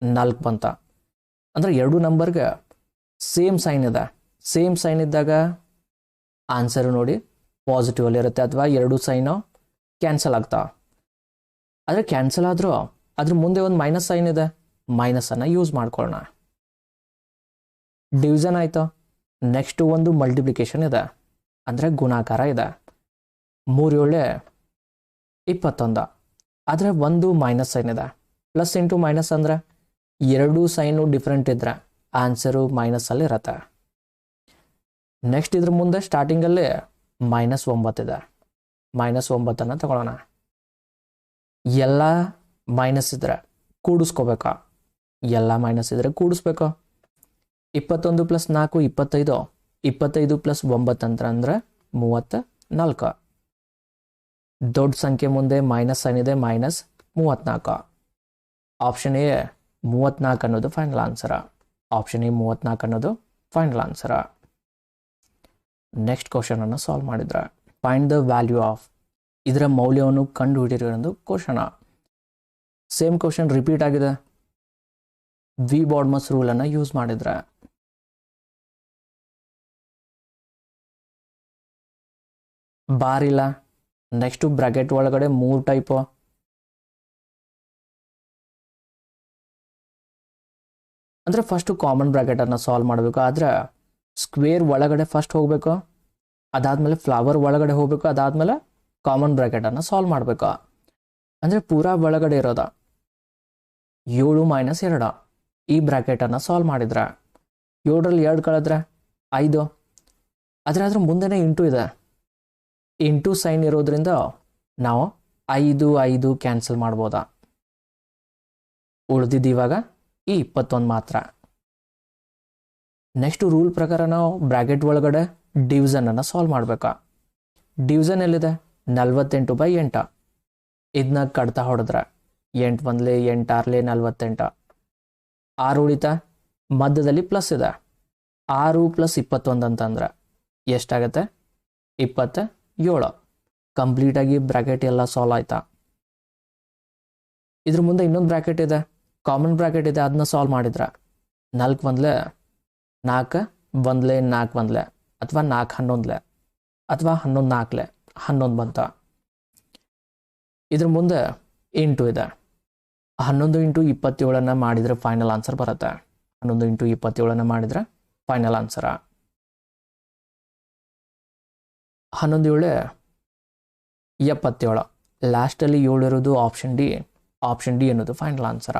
4 ಬಂತ. ಅಂದರೆ ಎರಡು ನಂಬರ್ಗೆ ಸೇಮ್ ಸೈನ್ ಇದೆ. ಸೇಮ್ ಸೈನ್ ಇದ್ದಾಗ ಆನ್ಸರು ನೋಡಿ ಪಾಸಿಟಿವಲ್ಲಿ ಇರುತ್ತೆ, ಅಥವಾ ಎರಡು ಸೈನು ಕ್ಯಾನ್ಸಲ್ ಆಗ್ತಾವೆ. ಆದರೆ ಕ್ಯಾನ್ಸಲ್ ಆದರೂ ಅದ್ರ ಮುಂದೆ ಒಂದು ಮೈನಸ್ ಸೈನ್ ಇದೆ, ಮೈನಸನ್ನು ಯೂಸ್ ಮಾಡ್ಕೊಳ್ಳೋಣ. ಡಿವಿಷನ್ ಆಯಿತು. ನೆಕ್ಸ್ಟು ಒಂದು ಮಲ್ಟಿಪ್ಲಿಕೇಶನ್ ಇದೆ, ಅಂದರೆ ಗುಣಾಕಾರ ಇದೆ. 3 7 21, ಆದರೆ ಒಂದು ಮೈನಸ್ ಸೈನ್ ಇದೆ. ಪ್ಲಸ್ ಇಂಟು ಮೈನಸ್ ಅಂದರೆ ಎರಡು ಸೈನು ಡಿಫ್ರೆಂಟ್ ಇದ್ದರೆ ಆನ್ಸರು ಮೈನಸಲ್ಲಿ ಇರುತ್ತೆ. ನೆಕ್ಸ್ಟ್ ಇದ್ರ ಮುಂದೆ ಸ್ಟಾರ್ಟಿಂಗಲ್ಲಿ -9 ಇದೆ. -9 ತಗೊಳ್ಳೋಣ. ಎಲ್ಲ ಮೈನಸ್ ಇದ್ದರೆ ಕೂಡಿಸ್ಕೋಬೇಕಾ? ಎಲ್ಲ ಮೈನಸ್ ಇದ್ದರೆ ಕೂಡಿಸ್ಬೇಕು. 21 + 4 25, 25 + 9 ಅಂದರೆ 34. ದೊಡ್ಡ ಸಂಖ್ಯೆ ಮುಂದೆ ಮೈನಸ್ ಸೈನ್ ಇದೆ, -34. ಆಪ್ಷನ್ ಎ 34 ಅನ್ನೋದು ಫೈನಲ್ ಆನ್ಸರ. ಆಪ್ಷನ್ ಎ 34 ಅನ್ನೋದು ಫೈನಲ್ ಆನ್ಸರ. ನೆಕ್ಸ್ಟ್ ಕ್ವಶನನ್ನು ಸಾಲ್ವ್ ಮಾಡಿದ್ರೆ ಫೈಂಡ್ ದ ವ್ಯಾಲ್ಯೂ ಆಫ್, ಇದರ ಮೌಲ್ಯವನ್ನು ಕಂಡು ಹಿಡಿಯಿರಿ ಅನ್ನೋದು ಕ್ವಶನ. ಸೇಮ್ ಕ್ವಶನ್ ರಿಪೀಟ್ ಆಗಿದೆ. ವಿ ಬಾರ್ಡ್ಮಸ್ ರೂಲನ್ನು ಯೂಸ್ ಮಾಡಿದ್ರೆ ಬಾರ್ ಇಲ್ಲ. ನೆಕ್ಸ್ಟು ಬ್ರಾಕೆಟ್ ಒಳಗಡೆ 3 ಟೈಪು. ಅಂದರೆ ಫಸ್ಟು ಕಾಮನ್ ಬ್ರಾಕೆಟನ್ನು ಸಾಲ್ವ್ ಮಾಡಬೇಕು. ಆದರೆ ಸ್ಕ್ವೇರ್ ಒಳಗಡೆ ಫಸ್ಟ್ ಹೋಗಬೇಕು, ಅದಾದಮೇಲೆ ಫ್ಲವರ್ ಒಳಗಡೆ ಹೋಗಬೇಕು, ಅದಾದಮೇಲೆ ಕಾಮನ್ ಬ್ರಾಕೆಟನ್ನು ಸಾಲ್ವ್ ಮಾಡಬೇಕು. ಅಂದರೆ ಪೂರಾ ಒಳಗಡೆ ಇರೋದ 7 - 2 ಈ ಬ್ರಾಕೆಟನ್ನು ಸಾಲ್ವ್ ಮಾಡಿದ್ರೆ 7ರಲ್ಲಿ 2 ಕಳೆದ್ರೆ 5. ಆದರೆ ಅದ್ರ ಮುಂದೆನೇ ಇಂಟು ಇದೆ. ಇಂಟು ಸೈನ್ ಇರೋದ್ರಿಂದ ನಾವು 5 5 ಕ್ಯಾನ್ಸಲ್ ಮಾಡ್ಬೋದಾ? ಉಳಿದಿದ್ದು ಇವಾಗ ಈ 21 ಮಾತ್ರ. ನೆಕ್ಸ್ಟ್ ರೂಲ್ ಪ್ರಕಾರ ನಾವು ಬ್ರಾಕೆಟ್ ಒಳಗಡೆ ಡಿವಿಷನನ್ನು ಸಾಲ್ವ್ ಮಾಡಬೇಕಾ. ಡಿವಿಷನ್ ಎಲ್ಲಿದೆ? 48/8. ಇದನ್ನ ಕಡ್ತಾ ಹೊಡೆದ್ರೆ 8 1 8 6 48. 6 ಉಳಿತಾ, ಮಧ್ಯದಲ್ಲಿ ಪ್ಲಸ್ ಇದೆ. 6 + 21 ಅಂತಂದ್ರೆ ಎಷ್ಟಾಗತ್ತೆ? 27. ಕಂಪ್ಲೀಟಾಗಿ ಬ್ರಾಕೆಟ್ ಎಲ್ಲ ಸಾಲ್ವ್ ಆಯ್ತಾ. ಇದ್ರ ಮುಂದೆ ಇನ್ನೊಂದು ಬ್ರಾಕೆಟ್ ಇದೆ, ಕಾಮನ್ ಬ್ರಾಕೆಟ್ ಇದೆ, ಅದನ್ನ ಸಾಲ್ವ್ ಮಾಡಿದ್ರೆ 4 1 4 1 4 1 ಅಥವಾ 4 11 ಅಥವಾ 11 4 11 ಬಂತ. ಇದ್ರ ಮುಂದೆ ಇಂಟು ಇದೆ. 11 ಇಂಟು 27 ಮಾಡಿದರೆ ಫೈನಲ್ ಆನ್ಸರ್ ಬರುತ್ತೆ. 11 ಇಂಟು 27 ಮಾಡಿದರೆ ಫೈನಲ್ ಆನ್ಸರ. 11 77. ಲಾಸ್ಟಲ್ಲಿ 7 ಇರೋದು ಆಪ್ಷನ್ ಡಿ. ಆಪ್ಷನ್ ಡಿ ಅನ್ನೋದು ಫೈನಲ್ ಆನ್ಸರ.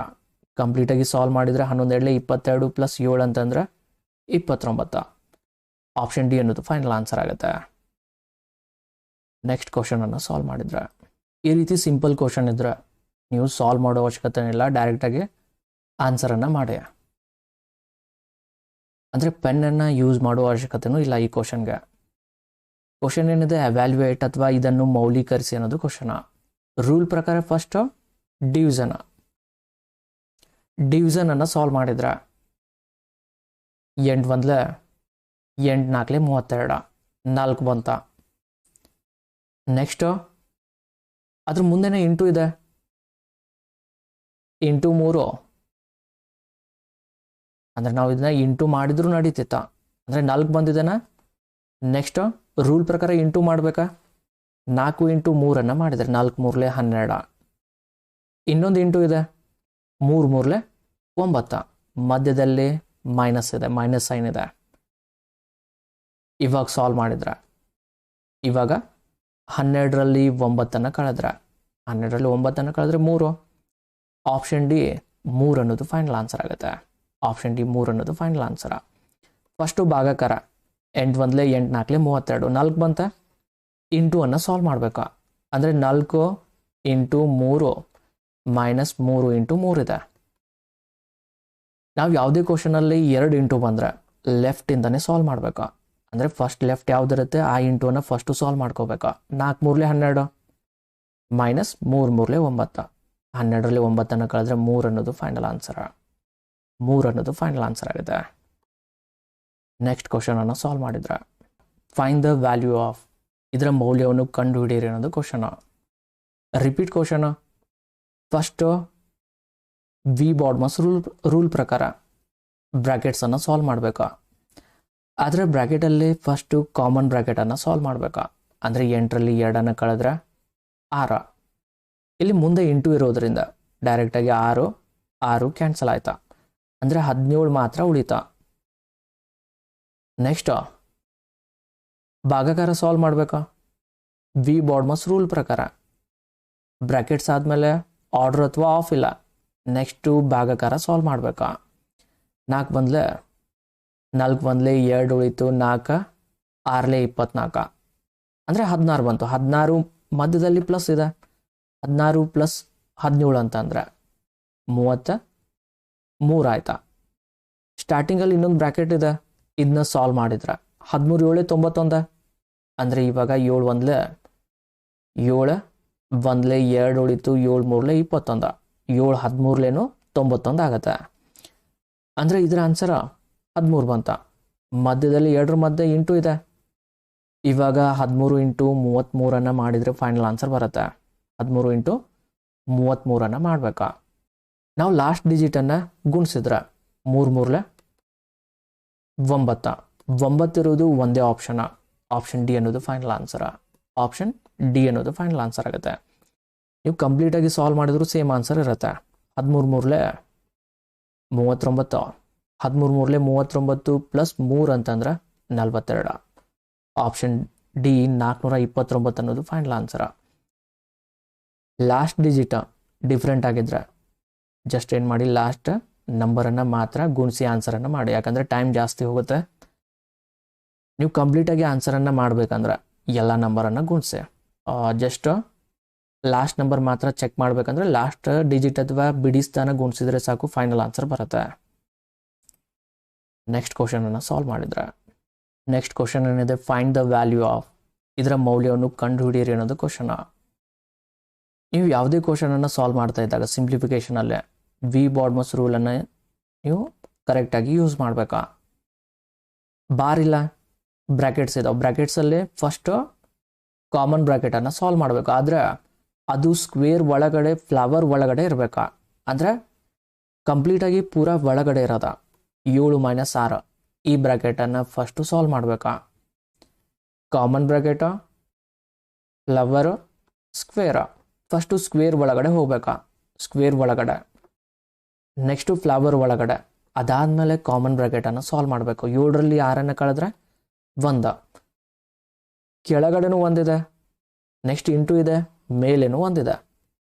ಕಂಪ್ಲೀಟಾಗಿ ಸಾಲ್ವ್ ಮಾಡಿದರೆ 11 22 ಪ್ಲಸ್ 7 ಅಂತಂದರೆ 29. ಆಪ್ಷನ್ ಡಿ ಅನ್ನೋದು ಫೈನಲ್ ಆನ್ಸರ್ ಆಗುತ್ತೆ. ನೆಕ್ಸ್ಟ್ ಕ್ವಶನನ್ನು ಸಾಲ್ವ್ ಮಾಡಿದ್ರೆ, ಈ ರೀತಿ ಸಿಂಪಲ್ ಕ್ವಶನ್ ಇದ್ರೆ ನೀವು ಸಾಲ್ವ್ ಮಾಡೋ ಅವಶ್ಯಕತೆ ಇಲ್ಲ, ಡೈರೆಕ್ಟಾಗಿ ಆನ್ಸರನ್ನು ಮಾಡಿ. ಅಂದರೆ ಪೆನ್ನನ್ನು ಯೂಸ್ ಮಾಡೋ ಅವಶ್ಯಕತೆಯೂ ಇಲ್ಲ ಈ ಕ್ವಶನ್ಗೆ. ಕ್ವಶನ್ ಏನಿದೆ ಅವ್ಯಾಲ್ಯೂಯೇಟ್ ಅಥವಾ ಇದನ್ನು ಮೌಲ್ಯೀಕರಿಸಿ ಅನ್ನೋದು ಕ್ವಶನ. ರೂಲ್ ಪ್ರಕಾರ ಫಸ್ಟು ಡಿವಿಷನನ್ನು ಸಾಲ್ವ್ ಮಾಡಿದ್ರೆ 8 1 8 4 32 4 ಬಂತ. ನೆಕ್ಸ್ಟು ಅದ್ರ ಮುಂದೆನೇ ಇಂಟು ಇದೆ, ಇಂಟು 3. ಅಂದರೆ ನಾವು ಇದನ್ನ ಇಂಟು ಮಾಡಿದ್ರೂ ನಡೀತಿತ್ತ, ಅಂದರೆ 4 ಬಂದಿದ್ದೇನೆ. ನೆಕ್ಸ್ಟ್ ರೂಲ್ ಪ್ರಕಾರ ಇಂಟು ಮಾಡಬೇಕಾ, 4 ಇಂಟು 3 ಮಾಡಿದರೆ 4 3 12. ಇನ್ನೊಂದು ಇಂಟು ಇದೆ, 3 3 9. ಮಧ್ಯದಲ್ಲಿ ಮೈನಸ್ ಇದೆ, ಮೈನಸ್ ಸೈನ್ ಇದೆ. ಇವಾಗ ಸಾಲ್ವ್ ಮಾಡಿದ್ರೆ, ಇವಾಗ 12ರಲ್ಲಿ 9 ಕಳೆದ್ರೆ, 12ರಲ್ಲಿ 9 ಕಳೆದ್ರೆ 3. ಆಪ್ಷನ್ ಡಿ 3 ಅನ್ನೋದು ಫೈನಲ್ ಆನ್ಸರ್ ಆಗುತ್ತೆ. ಆಪ್ಷನ್ ಡಿ 3 ಅನ್ನೋದು ಫೈನಲ್ ಆನ್ಸರ. ಫಸ್ಟು ಭಾಗಾಕಾರ 8 1 8 4 32 4 ಬಂತ. ಇಂಟು ಅನ್ನು ಸಾಲ್ವ್ ಮಾಡಬೇಕಾ, ಅಂದರೆ 4 ಇಂಟು 3 ಮೈನಸ್ 3 ಇಂಟು 3 ಇದೆ. ನಾವು ಯಾವುದೇ ಕ್ವಶನಲ್ಲಿ 2 ಇಂಟು ಬಂದರೆ ಲೆಫ್ಟಿಂದನೇ ಸಾಲ್ವ್ ಮಾಡಬೇಕಾ, ಅಂದರೆ ಫಸ್ಟ್ ಲೆಫ್ಟ್ ಯಾವುದಿರುತ್ತೆ ಆ ಇಂಟುವನ್ನು ಫಸ್ಟು ಸಾಲ್ವ್ ಮಾಡ್ಕೋಬೇಕಾ. 4 3 12 ಮೈನಸ್ 3 3 9. 12ರಲ್ಲಿ 9 ಕಳೆದ್ರೆ 3 ಅನ್ನೋದು ಫೈನಲ್ ಆನ್ಸರ. 3 ಅನ್ನೋದು ಫೈನಲ್ ಆನ್ಸರ್ ಆಗುತ್ತೆ. ನೆಕ್ಸ್ಟ್ ಕ್ವಶನನ್ನು ಸಾಲ್ವ್ ಮಾಡಿದ್ರೆ, ಫೈಂಡ್ ದ ವ್ಯಾಲ್ಯೂ ಆಫ್, ಇದರ ಮೌಲ್ಯವನ್ನು ಕಂಡು ಹಿಡಿಯಿರಿ ಅನ್ನೋದು ಕ್ವಶನ. Repeat ಕ್ವಶನ. First V BODMAS rule ಪ್ರಕಾರ ಬ್ರ್ಯಾಕೆಟ್ಸನ್ನು ಸಾಲ್ವ್ ಮಾಡಬೇಕಾ. ಆದರೆ ಬ್ರ್ಯಾಕೆಟಲ್ಲಿ ಫಸ್ಟು ಕಾಮನ್ ಬ್ರ್ಯಾಕೆಟನ್ನು ಸಾಲ್ವ್ ಮಾಡಬೇಕಾ, ಅಂದರೆ 8ರಲ್ಲಿ 2 ಕಳೆದ್ರೆ 6. ಇಲ್ಲಿ ಮುಂದೆ ಇಂಟು ಇರೋದ್ರಿಂದ ಡೈರೆಕ್ಟಾಗಿ 6 ಕ್ಯಾನ್ಸಲ್ ಆಯ್ತಾ, ಅಂದರೆ 17 ಮಾತ್ರ ಉಳಿತಾ. ನೆಕ್ಸ್ಟ್ ಭಾಗಾಕಾರ ಸಾಲ್ವ್ ಮಾಡಬೇಕಾ. ವಿ ಬಾಡ್ಮಸ್ ರೂಲ್ ಪ್ರಕಾರ ಬ್ರ್ಯಾಕೆಟ್ಸ್ ಆದಮೇಲೆ ಆರ್ಡರ್ ಅಥವಾ ಆಫ್ ಇಲ್ಲ. ನೆಕ್ಸ್ಟು ಭಾಗಾಕಾರ ಸಾಲ್ವ್ ಮಾಡಬೇಕಾ. 4 1 2 ಉಳಿತು, 4 6 24, ಅಂದರೆ 16 ಬಂತು. 16 ಮಧ್ಯದಲ್ಲಿ ಪ್ಲಸ್ ಇದೆ, 16 ಪ್ಲಸ್ 17 ಅಂತಂದರೆ 33 ಆಯ್ತಾ. ಸ್ಟಾರ್ಟಿಂಗಲ್ಲಿ ಇನ್ನೊಂದು ಬ್ರ್ಯಾಕೆಟ್ ಇದೆ, ಇದನ್ನ ಸಾಲ್ವ್ ಮಾಡಿದ್ರೆ 13 7 91, ಅಂದರೆ ಇವಾಗ 7 1 7 1 2 ಉಳಿತು, 7 3 21, 7 13 91 ಆಗುತ್ತೆ. ಅಂದರೆ ಇದರ ಆನ್ಸರ 13 ಬಂತ. ಮಧ್ಯದಲ್ಲಿ 2ರ ಮಧ್ಯೆ ಇಂಟು ಇದೆ, ಇವಾಗ 13 ಇಂಟು 33 ಮಾಡಿದರೆ ಫೈನಲ್ ಆನ್ಸರ್ ಬರುತ್ತೆ. 13 ಇಂಟು 33 ಮಾಡಬೇಕಾ. ನಾವು ಲಾಸ್ಟ್ ಡಿಜಿಟನ್ನು ಗುಣಿಸಿದ್ರೆ 3 3 9. 9 ಇರೋದು ಒಂದೇ ಆಪ್ಷನ. ಆಪ್ಷನ್ ಡಿ ಅನ್ನೋದು ಫೈನಲ್ ಆನ್ಸರ. ಆಪ್ಷನ್ ಡಿ ಅನ್ನೋದು ಫೈನಲ್ ಆನ್ಸರ್ ಆಗುತ್ತೆ. ನೀವು ಕಂಪ್ಲೀಟಾಗಿ ಸಾಲ್ವ್ ಮಾಡಿದ್ರು ಸೇಮ್ ಆನ್ಸರ್ ಇರುತ್ತೆ. 13 3 39, 13 3 39 ಪ್ಲಸ್ 3 ಅಂತಂದ್ರೆ 42. ಆಪ್ಷನ್ ಡಿ 429 ಅನ್ನೋದು ಫೈನಲ್ ಆನ್ಸರ. ಲಾಸ್ಟ್ ಡಿಜಿಟ ಡಿಫ್ರೆಂಟ್ ಆಗಿದ್ರೆ ಜಸ್ಟ್ ಏನು ಮಾಡಿ, ಲಾಸ್ಟ್ ನಂಬರನ್ನು ಮಾತ್ರ ಗುಣಿಸಿ ಆನ್ಸರನ್ನು ಮಾಡಿ, ಯಾಕಂದರೆ ಟೈಮ್ ಜಾಸ್ತಿ ಹೋಗುತ್ತೆ. ನೀವು ಕಂಪ್ಲೀಟಾಗಿ ಆನ್ಸರನ್ನು ಮಾಡಬೇಕಂದ್ರೆ ಎಲ್ಲ ನಂಬರನ್ನು ಗುಣಿಸಿ. ಜಸ್ಟ್ ಲಾಸ್ಟ್ ನಂಬರ್ ಮಾತ್ರ ಚೆಕ್ ಮಾಡಬೇಕಂದ್ರೆ ಲಾಸ್ಟ್ ಡಿಜಿಟ್ ಅಥವಾ ಬಿಡಿ ಸ್ಥಾನ ಗುಣಿಸಿದ್ರೆ ಸಾಕು, ಫೈನಲ್ ಆನ್ಸರ್ ಬರುತ್ತೆ. ನೆಕ್ಸ್ಟ್ ಕ್ವಶನನ್ನು ಸಾಲ್ವ್ ಮಾಡಿದ್ರೆ, ನೆಕ್ಸ್ಟ್ ಕ್ವಶನ್ ಏನಿದೆ, ಫೈಂಡ್ ದ ವ್ಯಾಲ್ಯೂ ಆಫ್, ಇದರ ಮೌಲ್ಯವನ್ನು ಕಂಡು ಹಿಡಿಯಿರಿ ಅನ್ನೋದು ಕ್ವಶನ. ನೀವು ಯಾವುದೇ ಕ್ವಶನನ್ನು ಸಾಲ್ವ್ ಮಾಡ್ತಾ ಇದ್ದಾಗ ಸಿಂಪ್ಲಿಫಿಕೇಷನಲ್ಲೇ ವಿ ಬಾಡ್ಮಸ್ ರೂಲನ್ನು ನೀವು ಕರೆಕ್ಟಾಗಿ ಯೂಸ್ ಮಾಡಬೇಕಾ. ಬಾರ್ ಇಲ್ಲ, ಬ್ರ್ಯಾಕೆಟ್ಸ್ ಇದಾವೆ. ಬ್ರ್ಯಾಕೆಟ್ಸಲ್ಲಿ ಫಸ್ಟು ಕಾಮನ್ ಬ್ರ್ಯಾಕೆಟನ್ನು ಸಾಲ್ವ್ ಮಾಡಬೇಕು, ಆದರೆ ಅದು ಸ್ಕ್ವೇರ್ ಒಳಗಡೆ ಫ್ಲವರ್ ಒಳಗಡೆ ಇರಬೇಕಾ, ಅಂದರೆ ಕಂಪ್ಲೀಟಾಗಿ ಪೂರಾ ಒಳಗಡೆ ಇರೋದ. 7 - 6 ಈ ಬ್ರ್ಯಾಕೆಟನ್ನು ಫಸ್ಟು ಸಾಲ್ವ್ ಮಾಡಬೇಕಾ. Common bracket, flower, ಸ್ಕ್ವೇರ. First square ಒಳಗಡೆ ಹೋಗ್ಬೇಕಾ, ಸ್ಕ್ವೇರ್ ಒಳಗಡೆ, ನೆಕ್ಸ್ಟು ಫ್ಲವರ್ ಒಳಗಡೆ, ಅದಾದಮೇಲೆ ಕಾಮನ್ ಬ್ರ್ಯಾಕೆಟನ್ನು ಸಾಲ್ವ್ ಮಾಡಬೇಕು. 7ರಲ್ಲಿ 6 ಕಳೆದ್ರೆ 1, ಕೆಳಗಡೆನೂ ಒಂದಿದೆ, ನೆಕ್ಸ್ಟ್ ಇಂಟು ಇದೆ, ಮೇಲೇನೂ ಒಂದಿದೆ,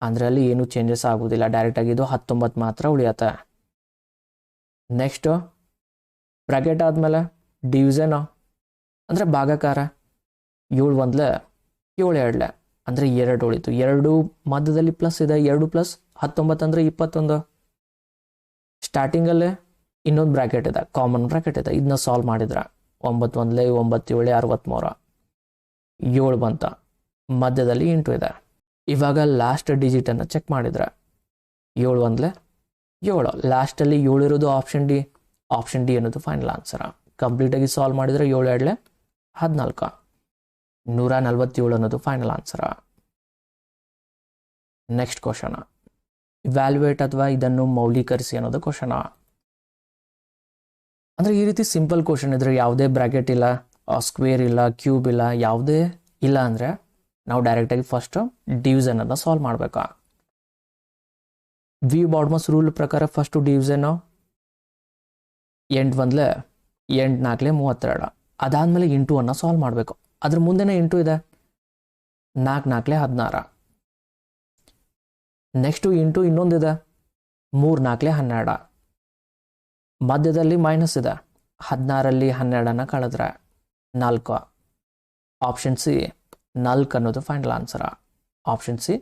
ಅಂದರೆ ಅಲ್ಲಿ ಏನೂ ಚೇಂಜಸ್ ಆಗೋದಿಲ್ಲ, ಡೈರೆಕ್ಟಾಗಿ ಇದು 19 ಮಾತ್ರ ಉಳಿಯತ್ತೆ. ನೆಕ್ಸ್ಟು ಬ್ರ್ಯಾಕೆಟ್ ಆದಮೇಲೆ ಡಿವಿಷನು ಅಂದರೆ ಭಾಗಾಕಾರ, 7 1 7 2 ಅಂದರೆ 2 ಉಳಿತು, 2 ಮಧ್ಯದಲ್ಲಿ ಪ್ಲಸ್ ಇದೆ, 2 ಪ್ಲಸ್ 19 ಅಂದರೆ 21. ಸ್ಟಾರ್ಟಿಂಗಲ್ಲೇ ಇನ್ನೊಂದು ಬ್ರ್ಯಾಕೆಟ್ ಇದೆ, ಕಾಮನ್ ಬ್ರ್ಯಾಕೆಟ್ ಇದೆ, ಇದನ್ನ ಸಾಲ್ವ್ ಮಾಡಿದ್ರೆ 9 1 9 7 63, 7 ಬಂತ, ಮಧ್ಯದಲ್ಲಿ ಇಂಟು ಇದೆ. ಇವಾಗ ಲಾಸ್ಟ್ ಡಿಜಿಟನ್ನು ಚೆಕ್ ಮಾಡಿದ್ರೆ 7 1 7, ಲಾಸ್ಟಲ್ಲಿ 7 ಇರೋದು ಆಪ್ಷನ್ ಡಿ, ಆಪ್ಷನ್ ಡಿ ಅನ್ನೋದು ಫೈನಲ್ ಆನ್ಸರ್. ಕಂಪ್ಲೀಟಾಗಿ ಸಾಲ್ವ್ ಮಾಡಿದರೆ 7 2 14, 147 ಅನ್ನೋದು final answer. Next question, valuate ಅಥವಾ ಇದನ್ನು ಮೌಲ್ಯೀಕರಿಸಿ ಅನ್ನೋದು ಕ್ವಶನ್. ಅಂದರೆ ಈ ರೀತಿ ಸಿಂಪಲ್ ಕ್ವಶನ್ ಇದ್ರೆ, ಯಾವುದೇ ಬ್ರ್ಯಾಕೆಟ್ ಇಲ್ಲ, ಸ್ಕ್ವೇರ್ ಇಲ್ಲ, ಕ್ಯೂಬ್ ಇಲ್ಲ, ಯಾವುದೇ ಇಲ್ಲ ಅಂದರೆ ನಾವು ಡೈರೆಕ್ಟಾಗಿ ಫಸ್ಟ್ ಡಿವಿಷನನ್ನು ಸಾಲ್ವ್ ಮಾಡಬೇಕಾ. ವಿ ಬಾಡ್ಮಸ್ ರೂಲ್ ಪ್ರಕಾರ ಫಸ್ಟು ಡಿವಿಷನ್ನು 8 1 8 4 32, ಅದಾದಮೇಲೆ ಇಂಟುವನ್ನು ಸಾಲ್ವ್ ಮಾಡಬೇಕು. ಅದ್ರ ಮುಂದೆನೇ ಇಂಟು ಇದೆ, 4 4 16, ನೆಕ್ಸ್ಟು ಇಂಟು ಇನ್ನೊಂದಿದೆ, 3 4 12, ಮಧ್ಯದಲ್ಲಿ ಮೈನಸ್ ಇದೆ, 16ರಲ್ಲಿ 12 ಕಳೆದ್ರೆ 4, ಆಪ್ಷನ್ ಸಿ 4 ಅನ್ನೋದು ಫೈನಲ್ ಆನ್ಸರ್. ಆಪ್ಷನ್ ಸಿ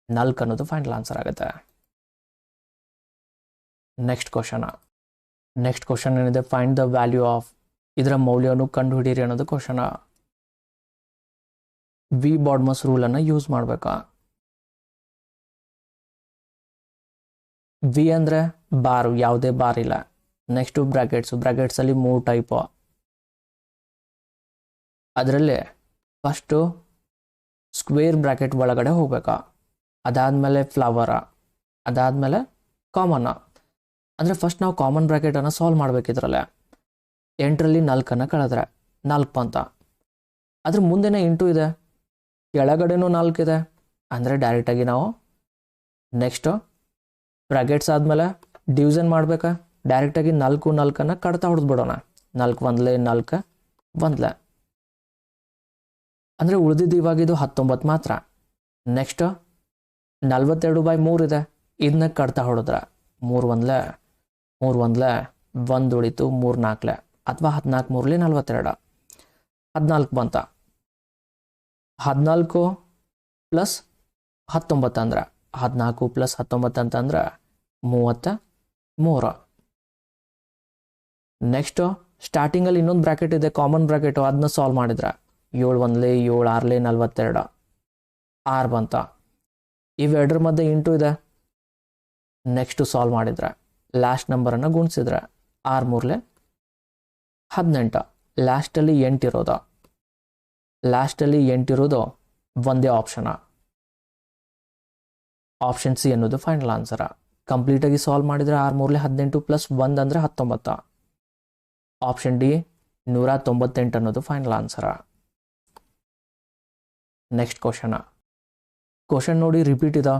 4 ಅನ್ನೋದು ಫೈನಲ್ ಆನ್ಸರ್ ಆಗುತ್ತೆ. ನೆಕ್ಸ್ಟ್ ಕ್ವಶನ್ ಏನಿದೆ, ಫೈಂಡ್ ದ ವ್ಯಾಲ್ಯೂ ಆಫ್, ಇದರ ಮೌಲ್ಯವನ್ನು ಕಂಡುಹಿಡಿಯಿರಿ ಅನ್ನೋದು ಕ್ವಶನ್. ವಿ ಬಾಡ್ಮಸ್ ರೂಲನ್ನು ಯೂಸ್ ಮಾಡಬೇಕಾ. ವಿ ಅಂದರೆ ಬಾರು, ಯಾವುದೇ ಬಾರ್ ಇಲ್ಲ. ನೆಕ್ಸ್ಟು ಬ್ರ್ಯಾಕೆಟ್ಸಲ್ಲಿ 3 ಟೈಪು, ಅದರಲ್ಲಿ ಫಸ್ಟು ಸ್ಕ್ವೇರ್ ಬ್ರ್ಯಾಕೆಟ್ ಒಳಗಡೆ ಹೋಗ್ಬೇಕಾ, ಅದಾದಮೇಲೆ ಫ್ಲವರ, ಅದಾದಮೇಲೆ ಕಾಮನ್ನ. ಅಂದರೆ ಫಸ್ಟ್ ನಾವು ಕಾಮನ್ ಬ್ರ್ಯಾಕೆಟನ್ನು ಸಾಲ್ವ್ ಮಾಡಬೇಕಿದ್ರಲ್ಲೇ, 8ರಲ್ಲಿ 4 ಕಳೆದ್ರೆ 4 ಬಂತ, ಅದ್ರ ಮುಂದೆನೇ ಇಂಟು ಇದೆ, ಕೆಳಗಡೆನೂ 4 ಇದೆ, ಅಂದರೆ ಡೈರೆಕ್ಟಾಗಿ ನಾವು ನೆಕ್ಸ್ಟು ಬ್ರ್ಯಾಕೆಟ್ಸ್ ಆದಮೇಲೆ ಡಿವಿಷನ್ ಮಾಡಬೇಕಾ, ಡೈರೆಕ್ಟಾಗಿ 4 4 ಕಡ್ತಾ ಹೊಡೆದ್ಬಿಡೋಣ, 4 1 4 1, ಅಂದರೆ ಉಳಿದಿದ್ದು ಇವಾಗ ಇದು 19 ಮಾತ್ರ. ನೆಕ್ಸ್ಟ್ 42/3 ಇದೆ, ಇದನ್ನ ಕಡ್ತಾ ಹೊಡೆದ್ರೆ 3 1 3 1 1 ಉಳಿತು, 3 4 ಅಥವಾ 14 3 42, 14 ಬಂತ, 14 ಪ್ಲಸ್ 19 ಅಂದ್ರೆ 14 ಪ್ಲಸ್ 19 ಅಂತಂದ್ರೆ 33. ನೆಕ್ಸ್ಟು ಸ್ಟಾರ್ಟಿಂಗಲ್ಲಿ ಇನ್ನೊಂದು ಬ್ರ್ಯಾಕೆಟ್ ಇದೆ, ಕಾಮನ್ ಬ್ರ್ಯಾಕೆಟು, ಅದನ್ನ ಸಾಲ್ವ್ ಮಾಡಿದ್ರೆ 7 1 7 6 42, 6 ಬಂತ, ಇವೆರಡರ ಮಧ್ಯೆ ಇಂಟು ಇದೆ, ನೆಕ್ಸ್ಟು ಸಾಲ್ವ್ ಮಾಡಿದ್ರೆ ಲಾಸ್ಟ್ ನಂಬರನ್ನು ಗುಣಿಸಿದ್ರೆ 6 3 18, ಲಾಸ್ಟಲ್ಲಿ 8 ಇರೋದು, ಒಂದೇ ಆಪ್ಷನ್, ಆಪ್ಷನ್ ಸಿ ಅನ್ನೋದು ಫೈನಲ್ ಆನ್ಸರ್. ಕಂಪ್ಲೀಟಾಗಿ ಸಾಲ್ವ್ ಮಾಡಿದರೆ 6 3 18 ಪ್ಲಸ್ 1 ಅಂದರೆ 19, ಆಪ್ಷನ್ ಡಿ 198 ಅನ್ನೋದು ಫೈನಲ್ ಆನ್ಸರ್. ನೆಕ್ಸ್ಟ್ ಕ್ವಶನ್ ನೋಡಿ ರಿಪೀಟ್ ಇದೆ,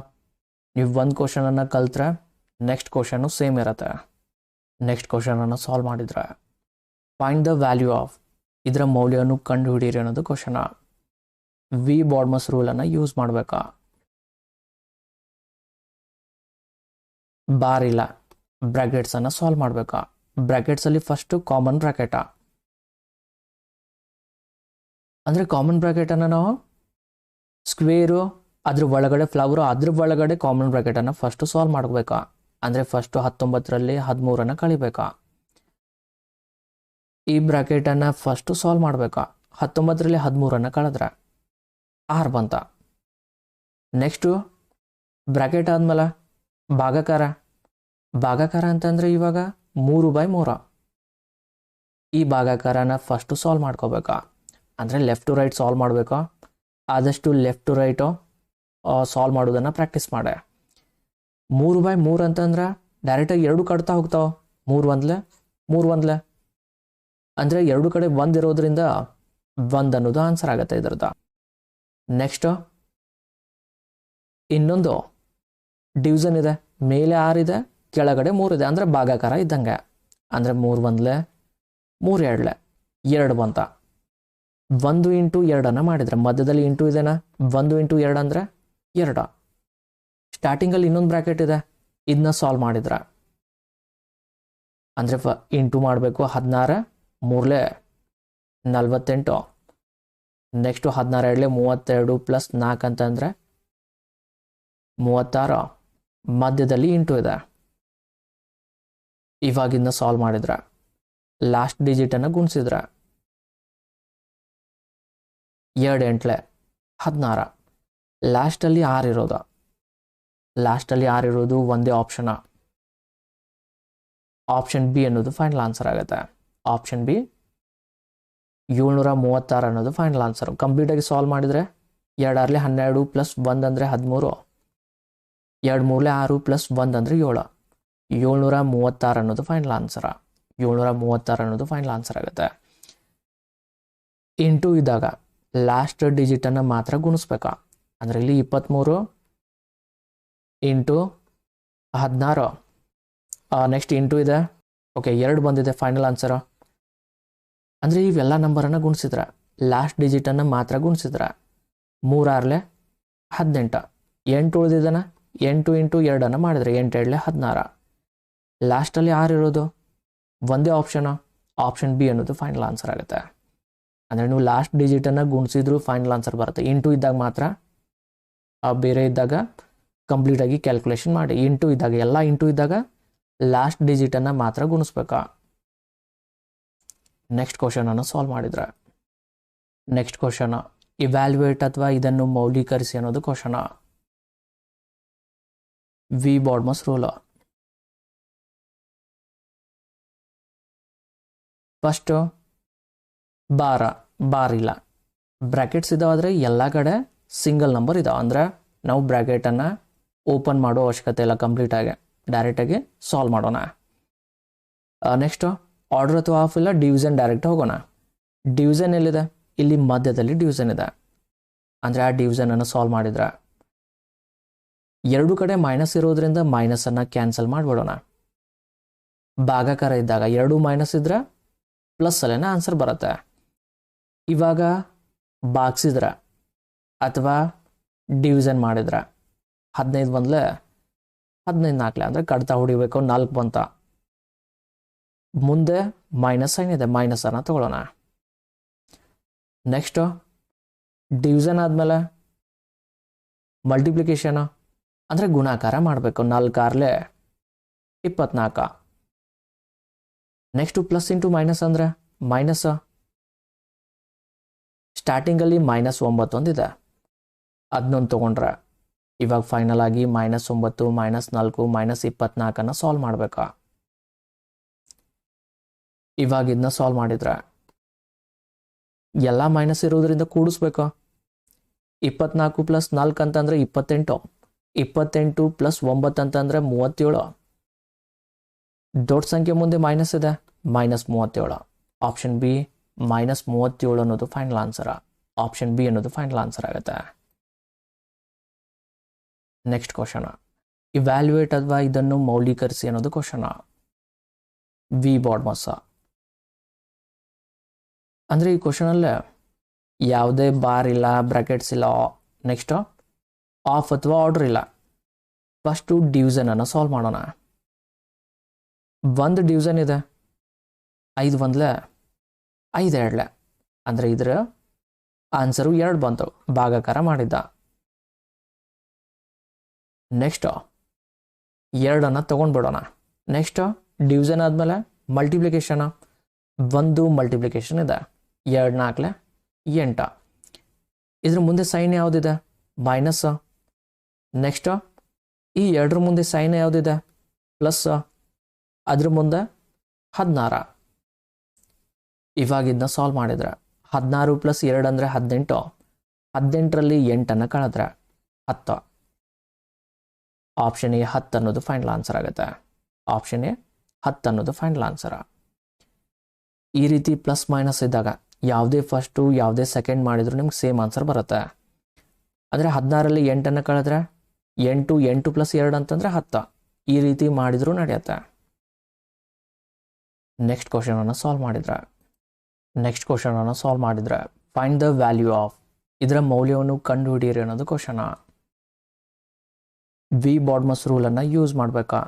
ನೀವು ಒಂದು ಕ್ವಶನನ್ನು ಕಲ್ತ್ರೆ ನೆಕ್ಸ್ಟ್ ಕ್ವಶನ್ನು ಸೇಮ್ ಇರುತ್ತೆ. ನೆಕ್ಸ್ಟ್ ಕ್ವಶನನ್ನು ಸಾಲ್ವ್ ಮಾಡಿದ್ರೆ ಫೈಂಡ್ ದ ವ್ಯಾಲ್ಯೂ ಆಫ್, ಇದರ ಮೌಲ್ಯವನ್ನು ಕಂಡು ಹಿಡಿಯಿರಿ ಅನ್ನೋದು ಕ್ವಶನ. ವಿ ಬಾಡ್ಮಸ್ ರೂಲನ್ನು ಯೂಸ್ ಮಾಡಬೇಕಾ. ಬಾರ್ ಇಲ್ಲ, ಬ್ರ್ಯಾಕೆಟ್ಸನ್ನು ಸಾಲ್ವ್ ಮಾಡಬೇಕಾ. ಬ್ರ್ಯಾಕೆಟ್ಸಲ್ಲಿ ಫಸ್ಟು ಕಾಮನ್ ಬ್ರ್ಯಾಕೆಟಾ, ಅಂದರೆ ಕಾಮನ್ ಬ್ರ್ಯಾಕೆಟನ್ನು ನಾವು ಸ್ಕ್ವೇರು, ಅದ್ರ ಒಳಗಡೆ ಫ್ಲವರು, ಅದ್ರ ಒಳಗಡೆ ಕಾಮನ್ ಬ್ರ್ಯಾಕೆಟನ್ನು ಫಸ್ಟು ಸಾಲ್ವ್ ಮಾಡಬೇಕಾ. ಅಂದರೆ ಫಸ್ಟು 19ರಲ್ಲಿ 13 ಕಳಿಬೇಕಾ. ಈ ಬ್ರ್ಯಾಕೆಟನ್ನು ಫಸ್ಟು ಸಾಲ್ವ್ ಮಾಡಬೇಕಾ. 19ರಲ್ಲಿ 13 ಕಳೆದ್ರೆ 6 ಬಂತ. ನೆಕ್ಸ್ಟು ಬ್ರ್ಯಾಕೆಟ್ ಆದಮೇಲೆ ಭಾಗಾಕಾರ ಅಂತಂದರೆ ಇವಾಗ 3/3. ಈ ಭಾಗಾಕಾರನ ಫಸ್ಟು ಸಾಲ್ವ್ ಮಾಡ್ಕೋಬೇಕಾ. ಅಂದರೆ ಲೆಫ್ಟ್ ಟು ರೈಟ್ ಸಾಲ್ವ್ ಮಾಡಬೇಕಾ. ಆದಷ್ಟು ಲೆಫ್ಟ್ ಟು ರೈಟು ಸಾಲ್ವ್ ಮಾಡೋದನ್ನು ಪ್ರಾಕ್ಟೀಸ್ ಮಾಡೆ. 3/3 ಅಂತಂದ್ರೆ ಡೈರೆಕ್ಟಾಗಿ 2 ಕಟ್ತಾ ಹೋಗ್ತಾವೆ. 3 1 ಅಂದರೆ 2 ಕಡೆ 1 ಇರೋದ್ರಿಂದ 1 ಅನ್ನೋದು ಆನ್ಸರ್ ಆಗುತ್ತೆ ಇದ್ರದ್ದು. ನೆಕ್ಸ್ಟು ಇನ್ನೊಂದು ಡಿವಿಷನ್ ಇದೆ, ಮೇಲೆ 6 ಇದೆ, ಕೆಳಗಡೆ 3 ಇದೆ, ಅಂದರೆ ಭಾಗಾಕಾರ ಇದ್ದಂಗೆ. ಅಂದರೆ 3 1 3 2 2 ಬಂತ. 1 ಇಂಟು 2 ಮಾಡಿದ್ರೆ ಮಧ್ಯದಲ್ಲಿ ಇಂಟು ಇದೆನಾ, 1 ಇಂಟು 2 ಅಂದರೆ 2. ಸ್ಟಾರ್ಟಿಂಗಲ್ಲಿ ಇನ್ನೊಂದು ಬ್ರ್ಯಾಕೆಟ್ ಇದೆ, ಇದನ್ನ ಸಾಲ್ವ್ ಮಾಡಿದ್ರೆ ಅಂದರೆ ಇಂಟು ಮಾಡಬೇಕು. 16 3 48, ನೆಕ್ಸ್ಟು 16 2 32 ಪ್ಲಸ್ 4 ಅಂತಂದರೆ 36, ಮಧ್ಯದಲ್ಲಿ ಇಂಟು ಇದೆ. ಇವಾಗಿಂದ ಸಾಲ್ವ್ ಮಾಡಿದ್ರೆ ಲಾಸ್ಟ್ ಡಿಜಿಟನ್ನು ಗುಣಿಸಿದ್ರೆ 2 8 16, ಲಾಸ್ಟಲ್ಲಿ 6 ಇರೋದು, ಲಾಸ್ಟಲ್ಲಿ 6 ಇರೋದು ಒಂದೇ ಆಪ್ಷನ್. ಆಪ್ಷನ್ ಬಿ ಅನ್ನೋದು ಫೈನಲ್ ಆನ್ಸರ್ ಆಗುತ್ತೆ. ಆಪ್ಷನ್ ಬಿ 736 ಅನ್ನೋದು ಫೈನಲ್ ಆನ್ಸರ್. ಕಂಪ್ಲೀಟಾಗಿ ಸಾಲ್ವ್ ಮಾಡಿದರೆ 2 6 12 ಪ್ಲಸ್ 1 ಅಂದರೆ 13, 2 3 6 ಪ್ಲಸ್ 1 ಅಂದರೆ 7, 736 ಅನ್ನೋದು ಫೈನಲ್ ಆನ್ಸರ್. 736 ಅನ್ನೋದು ಫೈನಲ್ ಆನ್ಸರ್ ಆಗುತ್ತೆ. ಇಂಟು ಇದ್ದಾಗ ಲಾಸ್ಟ್ ಡಿಜಿಟನ್ನು ಮಾತ್ರ ಗುಣಿಸ್ಬೇಕಾ, ಅಂದರೆ ಇಲ್ಲಿ 23 ಇಂಟು 16, ನೆಕ್ಸ್ಟ್ ಇಂಟು ಇದೆ. ಓಕೆ, 2 ಬಂದಿದೆ ಫೈನಲ್ ಆನ್ಸರು. ಅಂದರೆ ಇವೆಲ್ಲ ನಂಬರನ್ನು ಗುಣಿಸಿದ್ರೆ ಲಾಸ್ಟ್ ಡಿಜಿಟನ್ನು ಮಾತ್ರ ಗುಣಿಸಿದ್ರೆ 3 6 18, 8 ಉಳಿದಿದ್ದಾನೆ, 8 ಇಂಟು 2 ಮಾಡಿದರೆ 8 2 16, ಲಾಸ್ಟಲ್ಲಿ 6 ಇರೋದು ಒಂದೇ ಆಪ್ಷನು. ಆಪ್ಷನ್ ಬಿ ಅನ್ನೋದು ಫೈನಲ್ ಆನ್ಸರ್ ಆಗುತ್ತೆ. ಅಂದರೆ ನೀವು ಲಾಸ್ಟ್ ಡಿಜಿಟನ್ನು ಗುಣಿಸಿದ್ರು ಫೈನಲ್ ಆನ್ಸರ್ ಬರುತ್ತೆ. ಇಂಟು ಇದ್ದಾಗ ಮಾತ್ರ, ಬೇರೆ ಇದ್ದಾಗ ಕಂಪ್ಲೀಟಾಗಿ ಕ್ಯಾಲ್ಕುಲೇಷನ್ ಮಾಡಿ. ಇಂಟು ಇದ್ದಾಗ, ಎಲ್ಲ ಇಂಟು ಇದ್ದಾಗ ಲಾಸ್ಟ್ ಡಿಜಿಟನ್ನು ಮಾತ್ರ ಗುಣಿಸ್ಬೇಕಾ. ನೆಕ್ಸ್ಟ್ ಕ್ವಶನನ್ನು ಸಾಲ್ವ್ ಮಾಡಿದ್ರೆ, ನೆಕ್ಸ್ಟ್ ಕ್ವಶನ್ ಇವ್ಯಾಲ್ಯುಯೇಟ್ ಅಥವಾ ಇದನ್ನು ಮೌಲ್ಯೀಕರಿಸಿ ಅನ್ನೋದು question. V BODMAS rule. First bar ಇಲ್ಲ, ಬ್ರ್ಯಾಕೆಟ್ಸ್ ಇದಾವಾದರೆ ಎಲ್ಲ ಕಡೆ ಸಿಂಗಲ್ ನಂಬರ್ ಇದಾವೆ, ಅಂದರೆ ನಾವು ಬ್ರ್ಯಾಕೆಟನ್ನು ಓಪನ್ ಮಾಡೋ ಅವಶ್ಯಕತೆ ಇಲ್ಲ, ಕಂಪ್ಲೀಟಾಗಿ ಡೈರೆಕ್ಟಾಗಿ ಸಾಲ್ವ್ ಮಾಡೋಣ. ನೆಕ್ಸ್ಟು ಆರ್ಡರ್ ಅಥವಾ ಆಫ್ ಇಲ್ಲ, ಡಿವಿಷನ್ ಡೈರೆಕ್ಟ್ ಹೋಗೋಣ. ಡಿವಿಷನ್ ಎಲ್ಲಿದೆ, ಇಲ್ಲಿ ಮಧ್ಯದಲ್ಲಿ ಡಿವಿಷನ್ ಇದೆ, ಅಂದರೆ ಆ ಡಿವಿಷನನ್ನು ಸಾಲ್ವ್ ಮಾಡಿದ್ರೆ 2 ಕಡೆ ಮೈನಸ್ ಇರೋದ್ರಿಂದ ಮೈನಸನ್ನು ಕ್ಯಾನ್ಸಲ್ ಮಾಡಿಬಿಡೋಣ. ಭಾಗಾಕಾರ ಇದ್ದಾಗ 2 ಮೈನಸ್ ಇದ್ರೆ ಪ್ಲಸ್ ಅಲ್ಲೇನ ಆನ್ಸರ್ ಬರುತ್ತೆ. ಇವಾಗ ಬಾಗ್ಸಿದ್ರೆ ಅಥವಾ ಡಿವಿಷನ್ ಮಾಡಿದ್ರೆ 15 ಬಂದ್ಲೆ 15 4 ಅಂದರೆ ಕಡ್ತಾ ಹೊಡಿಬೇಕು, 4 ಬಂತ. ಮುಂದೆ ಮೈನಸ್ ಸೈನ್ ಇದೆ, ಮೈನಸನ್ನು ತಗೊಳ್ಳೋಣ. ನೆಕ್ಸ್ಟು ಡಿವಿಷನ್ ಆದಮೇಲೆ ಮಲ್ಟಿಪ್ಲಿಕೇಶನು ಅಂದರೆ ಗುಣಾಕಾರ ಮಾಡಬೇಕು. 4 6 24. ನೆಕ್ಸ್ಟು ಪ್ಲಸ್ ಇಂಟು ಮೈನಸ್ ಅಂದರೆ ಮೈನಸ್. ಸ್ಟಾರ್ಟಿಂಗಲ್ಲಿ -9 ಒಂದಿದೆ, ಅದನ್ನೊಂದು ತೊಗೊಂಡ್ರೆ ಇವಾಗ ಫೈನಲ್ ಆಗಿ -9 -4 -24 ಸಾಲ್ವ್ ಮಾಡಬೇಕಾ. ಇವಾಗ ಇದನ್ನ ಸಾಲ್ವ್ ಮಾಡಿದ್ರೆ ಎಲ್ಲ ಮೈನಸ್ ಇರೋದ್ರಿಂದ ಕೂಡಿಸ್ಬೇಕು. 24 ಪ್ಲಸ್ 4 ಅಂತಂದರೆ 28, 28 ಪ್ಲಸ್ 9 ಅಂತಂದರೆ 37. ದೊಡ್ಡ ಸಂಖ್ಯೆ ಮುಂದೆ ಮೈನಸ್ ಇದೆ, -37. ಆಪ್ಷನ್ ಬಿ -37 ಅನ್ನೋದು ಫೈನಲ್ ಆನ್ಸರ್. ಆಪ್ಷನ್ ಬಿ ಅನ್ನೋದು ಫೈನಲ್ ಆನ್ಸರ್ ಆಗುತ್ತೆ. ನೆಕ್ಸ್ಟ್ ಕ್ವಶನ್ ಇವ್ಯಾಲ್ಯುಯೇಟ್ ಅಥವಾ ಇದನ್ನು ಮೌಲ್ಯೀಕರಿಸಿ ಅನ್ನೋದು ಕ್ವಶನ್. ವಿ ಬಾರ್ಡ್ಮಸ್. ಅಂದರೆ ಈ ಕ್ವಶನಲ್ಲೇ ಯಾವುದೇ ಬಾರ್ ಇಲ್ಲ, ಬ್ರ್ಯಾಕೆಟ್ಸ್ ಇಲ್ಲ, ನೆಕ್ಸ್ಟ್ ಆಫ್ ಅಥವಾ ಆರ್ಡರ್ ಇಲ್ಲ. ಫಸ್ಟು ಡಿವಿಷನನ್ನು ಸಾಲ್ವ್ ಮಾಡೋಣ. ಒಂದು ಡಿವಿಷನ್ ಇದೆ, 5 1 5 2, ಅಂದರೆ ಇದರ ಆನ್ಸರು 2 ಬಂತು, ಭಾಗಾಕಾರ ಮಾಡಿದ್ದ. ನೆಕ್ಸ್ಟ್ 2 ತೊಗೊಂಡ್ಬಿಡೋಣ. ನೆಕ್ಸ್ಟ್ ಡಿವಿಷನ್ ಆದಮೇಲೆ ಮಲ್ಟಿಪ್ಲಿಕೇಶನ್, 1 ಮಲ್ಟಿಪ್ಲಿಕೇಶನ್ ಇದೆ, 2 4 8. ಇದ್ರ ಮುಂದೆ ಸೈನ್ ಯಾವುದಿದೆ, ಮೈನಸ್. ನೆಕ್ಸ್ಟ್ ಈ 2 ಮುಂದೆ ಸೈನ್ ಯಾವುದಿದೆ, ಪ್ಲಸ್. ಅದ್ರ ಮುಂದೆ 16. ಇವಾಗ ಇದನ್ನ ಸಾಲ್ವ್ ಮಾಡಿದ್ರೆ 16 ಪ್ಲಸ್ 2 ಅಂದರೆ 18, 18ರಲ್ಲಿ 8 ಕಳೆದ್ರೆ 10. ಆಪ್ಷನ್ ಎ 10 ಅನ್ನೋದು ಫೈನಲ್ ಆನ್ಸರ್ ಆಗುತ್ತೆ. ಆಪ್ಷನ್ ಎ 10 ಅನ್ನೋದು ಫೈನಲ್ ಆನ್ಸರ್. ಈ ರೀತಿ ಪ್ಲಸ್ ಮೈನಸ್ ಇದ್ದಾಗ ಯಾವುದೇ ಫಸ್ಟು ಯಾವುದೇ ಸೆಕೆಂಡ್ ಮಾಡಿದ್ರು ನಿಮ್ಗೆ ಸೇಮ್ ಆನ್ಸರ್ ಬರುತ್ತೆ. ಅಂದರೆ 16ರಲ್ಲಿ 8 ಕಳೆದ್ರೆ ಎಂಟು, 8 + 2 ಅಂತಂದರೆ 10. ಈ ರೀತಿ ಮಾಡಿದರೂ ನಡೆಯುತ್ತೆ. ನೆಕ್ಸ್ಟ್ ಕ್ವಶನನ್ನು ಸಾಲ್ವ್ ಮಾಡಿದ್ರೆ ಫೈಂಡ್ ದ ವ್ಯಾಲ್ಯೂ ಆಫ್, ಇದರ ಮೌಲ್ಯವನ್ನು ಕಂಡುಹಿಡಿಯಿರಿ ಅನ್ನೋದು ಕ್ವಶನ. ವಿ ಬಾಡ್ಮಸ್ ರೂಲನ್ನು ಯೂಸ್ ಮಾಡಬೇಕಾ?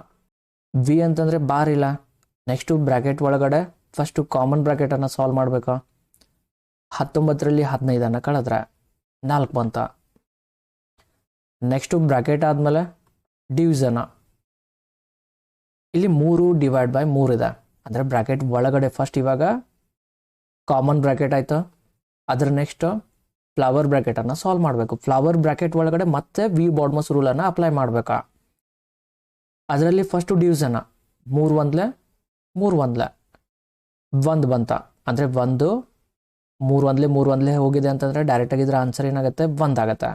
ವಿ ಅಂತಂದರೆ ಬಾರ್ ಇಲ್ಲ. ನೆಕ್ಸ್ಟು ಬ್ರ್ಯಾಕೆಟ್ ಒಳಗಡೆ ಫಸ್ಟು ಕಾಮನ್ ಬ್ರ್ಯಾಕೆಟನ್ನು ಸಾಲ್ವ್ ಮಾಡಬೇಕಾ? 19ರಲ್ಲಿ 15 ಕಳೆದ್ರೆ 4 ಬಂತ. ನೆಕ್ಸ್ಟು ಬ್ರ್ಯಾಕೆಟ್ ಆದಮೇಲೆ ಡಿವಿಷನ್, ಇಲ್ಲಿ 3 / 3 ಇದೆ. ಅಂದರೆ ಬ್ರ್ಯಾಕೆಟ್ ಒಳಗಡೆ ಫಸ್ಟ್ ಇವಾಗ ಕಾಮನ್ ಬ್ರ್ಯಾಕೆಟ್ ಆಯಿತು. ಅದರ ನೆಕ್ಸ್ಟ್ ಫ್ಲವರ್ ಬ್ರ್ಯಾಕೆಟನ್ನು ಸಾಲ್ವ್ ಮಾಡಬೇಕು. ಫ್ಲವರ್ ಬ್ರ್ಯಾಕೆಟ್ ಒಳಗಡೆ ಮತ್ತೆ ವಿ ಬಾಡ್ಮಸ್ ರೂಲನ್ನು ಅಪ್ಲೈ ಮಾಡಬೇಕಾ? ಅದರಲ್ಲಿ ಫಸ್ಟು ಡಿವಿಷನ್, 3 1 3 1 1 ಬಂತ. ಅಂದರೆ 1 3 1 ಹೋಗಿದೆ ಅಂತಂದರೆ ಡೈರೆಕ್ಟಾಗಿ ಇದರ ಆನ್ಸರ್ ಏನಾಗುತ್ತೆ? 1 ಆಗುತ್ತೆ.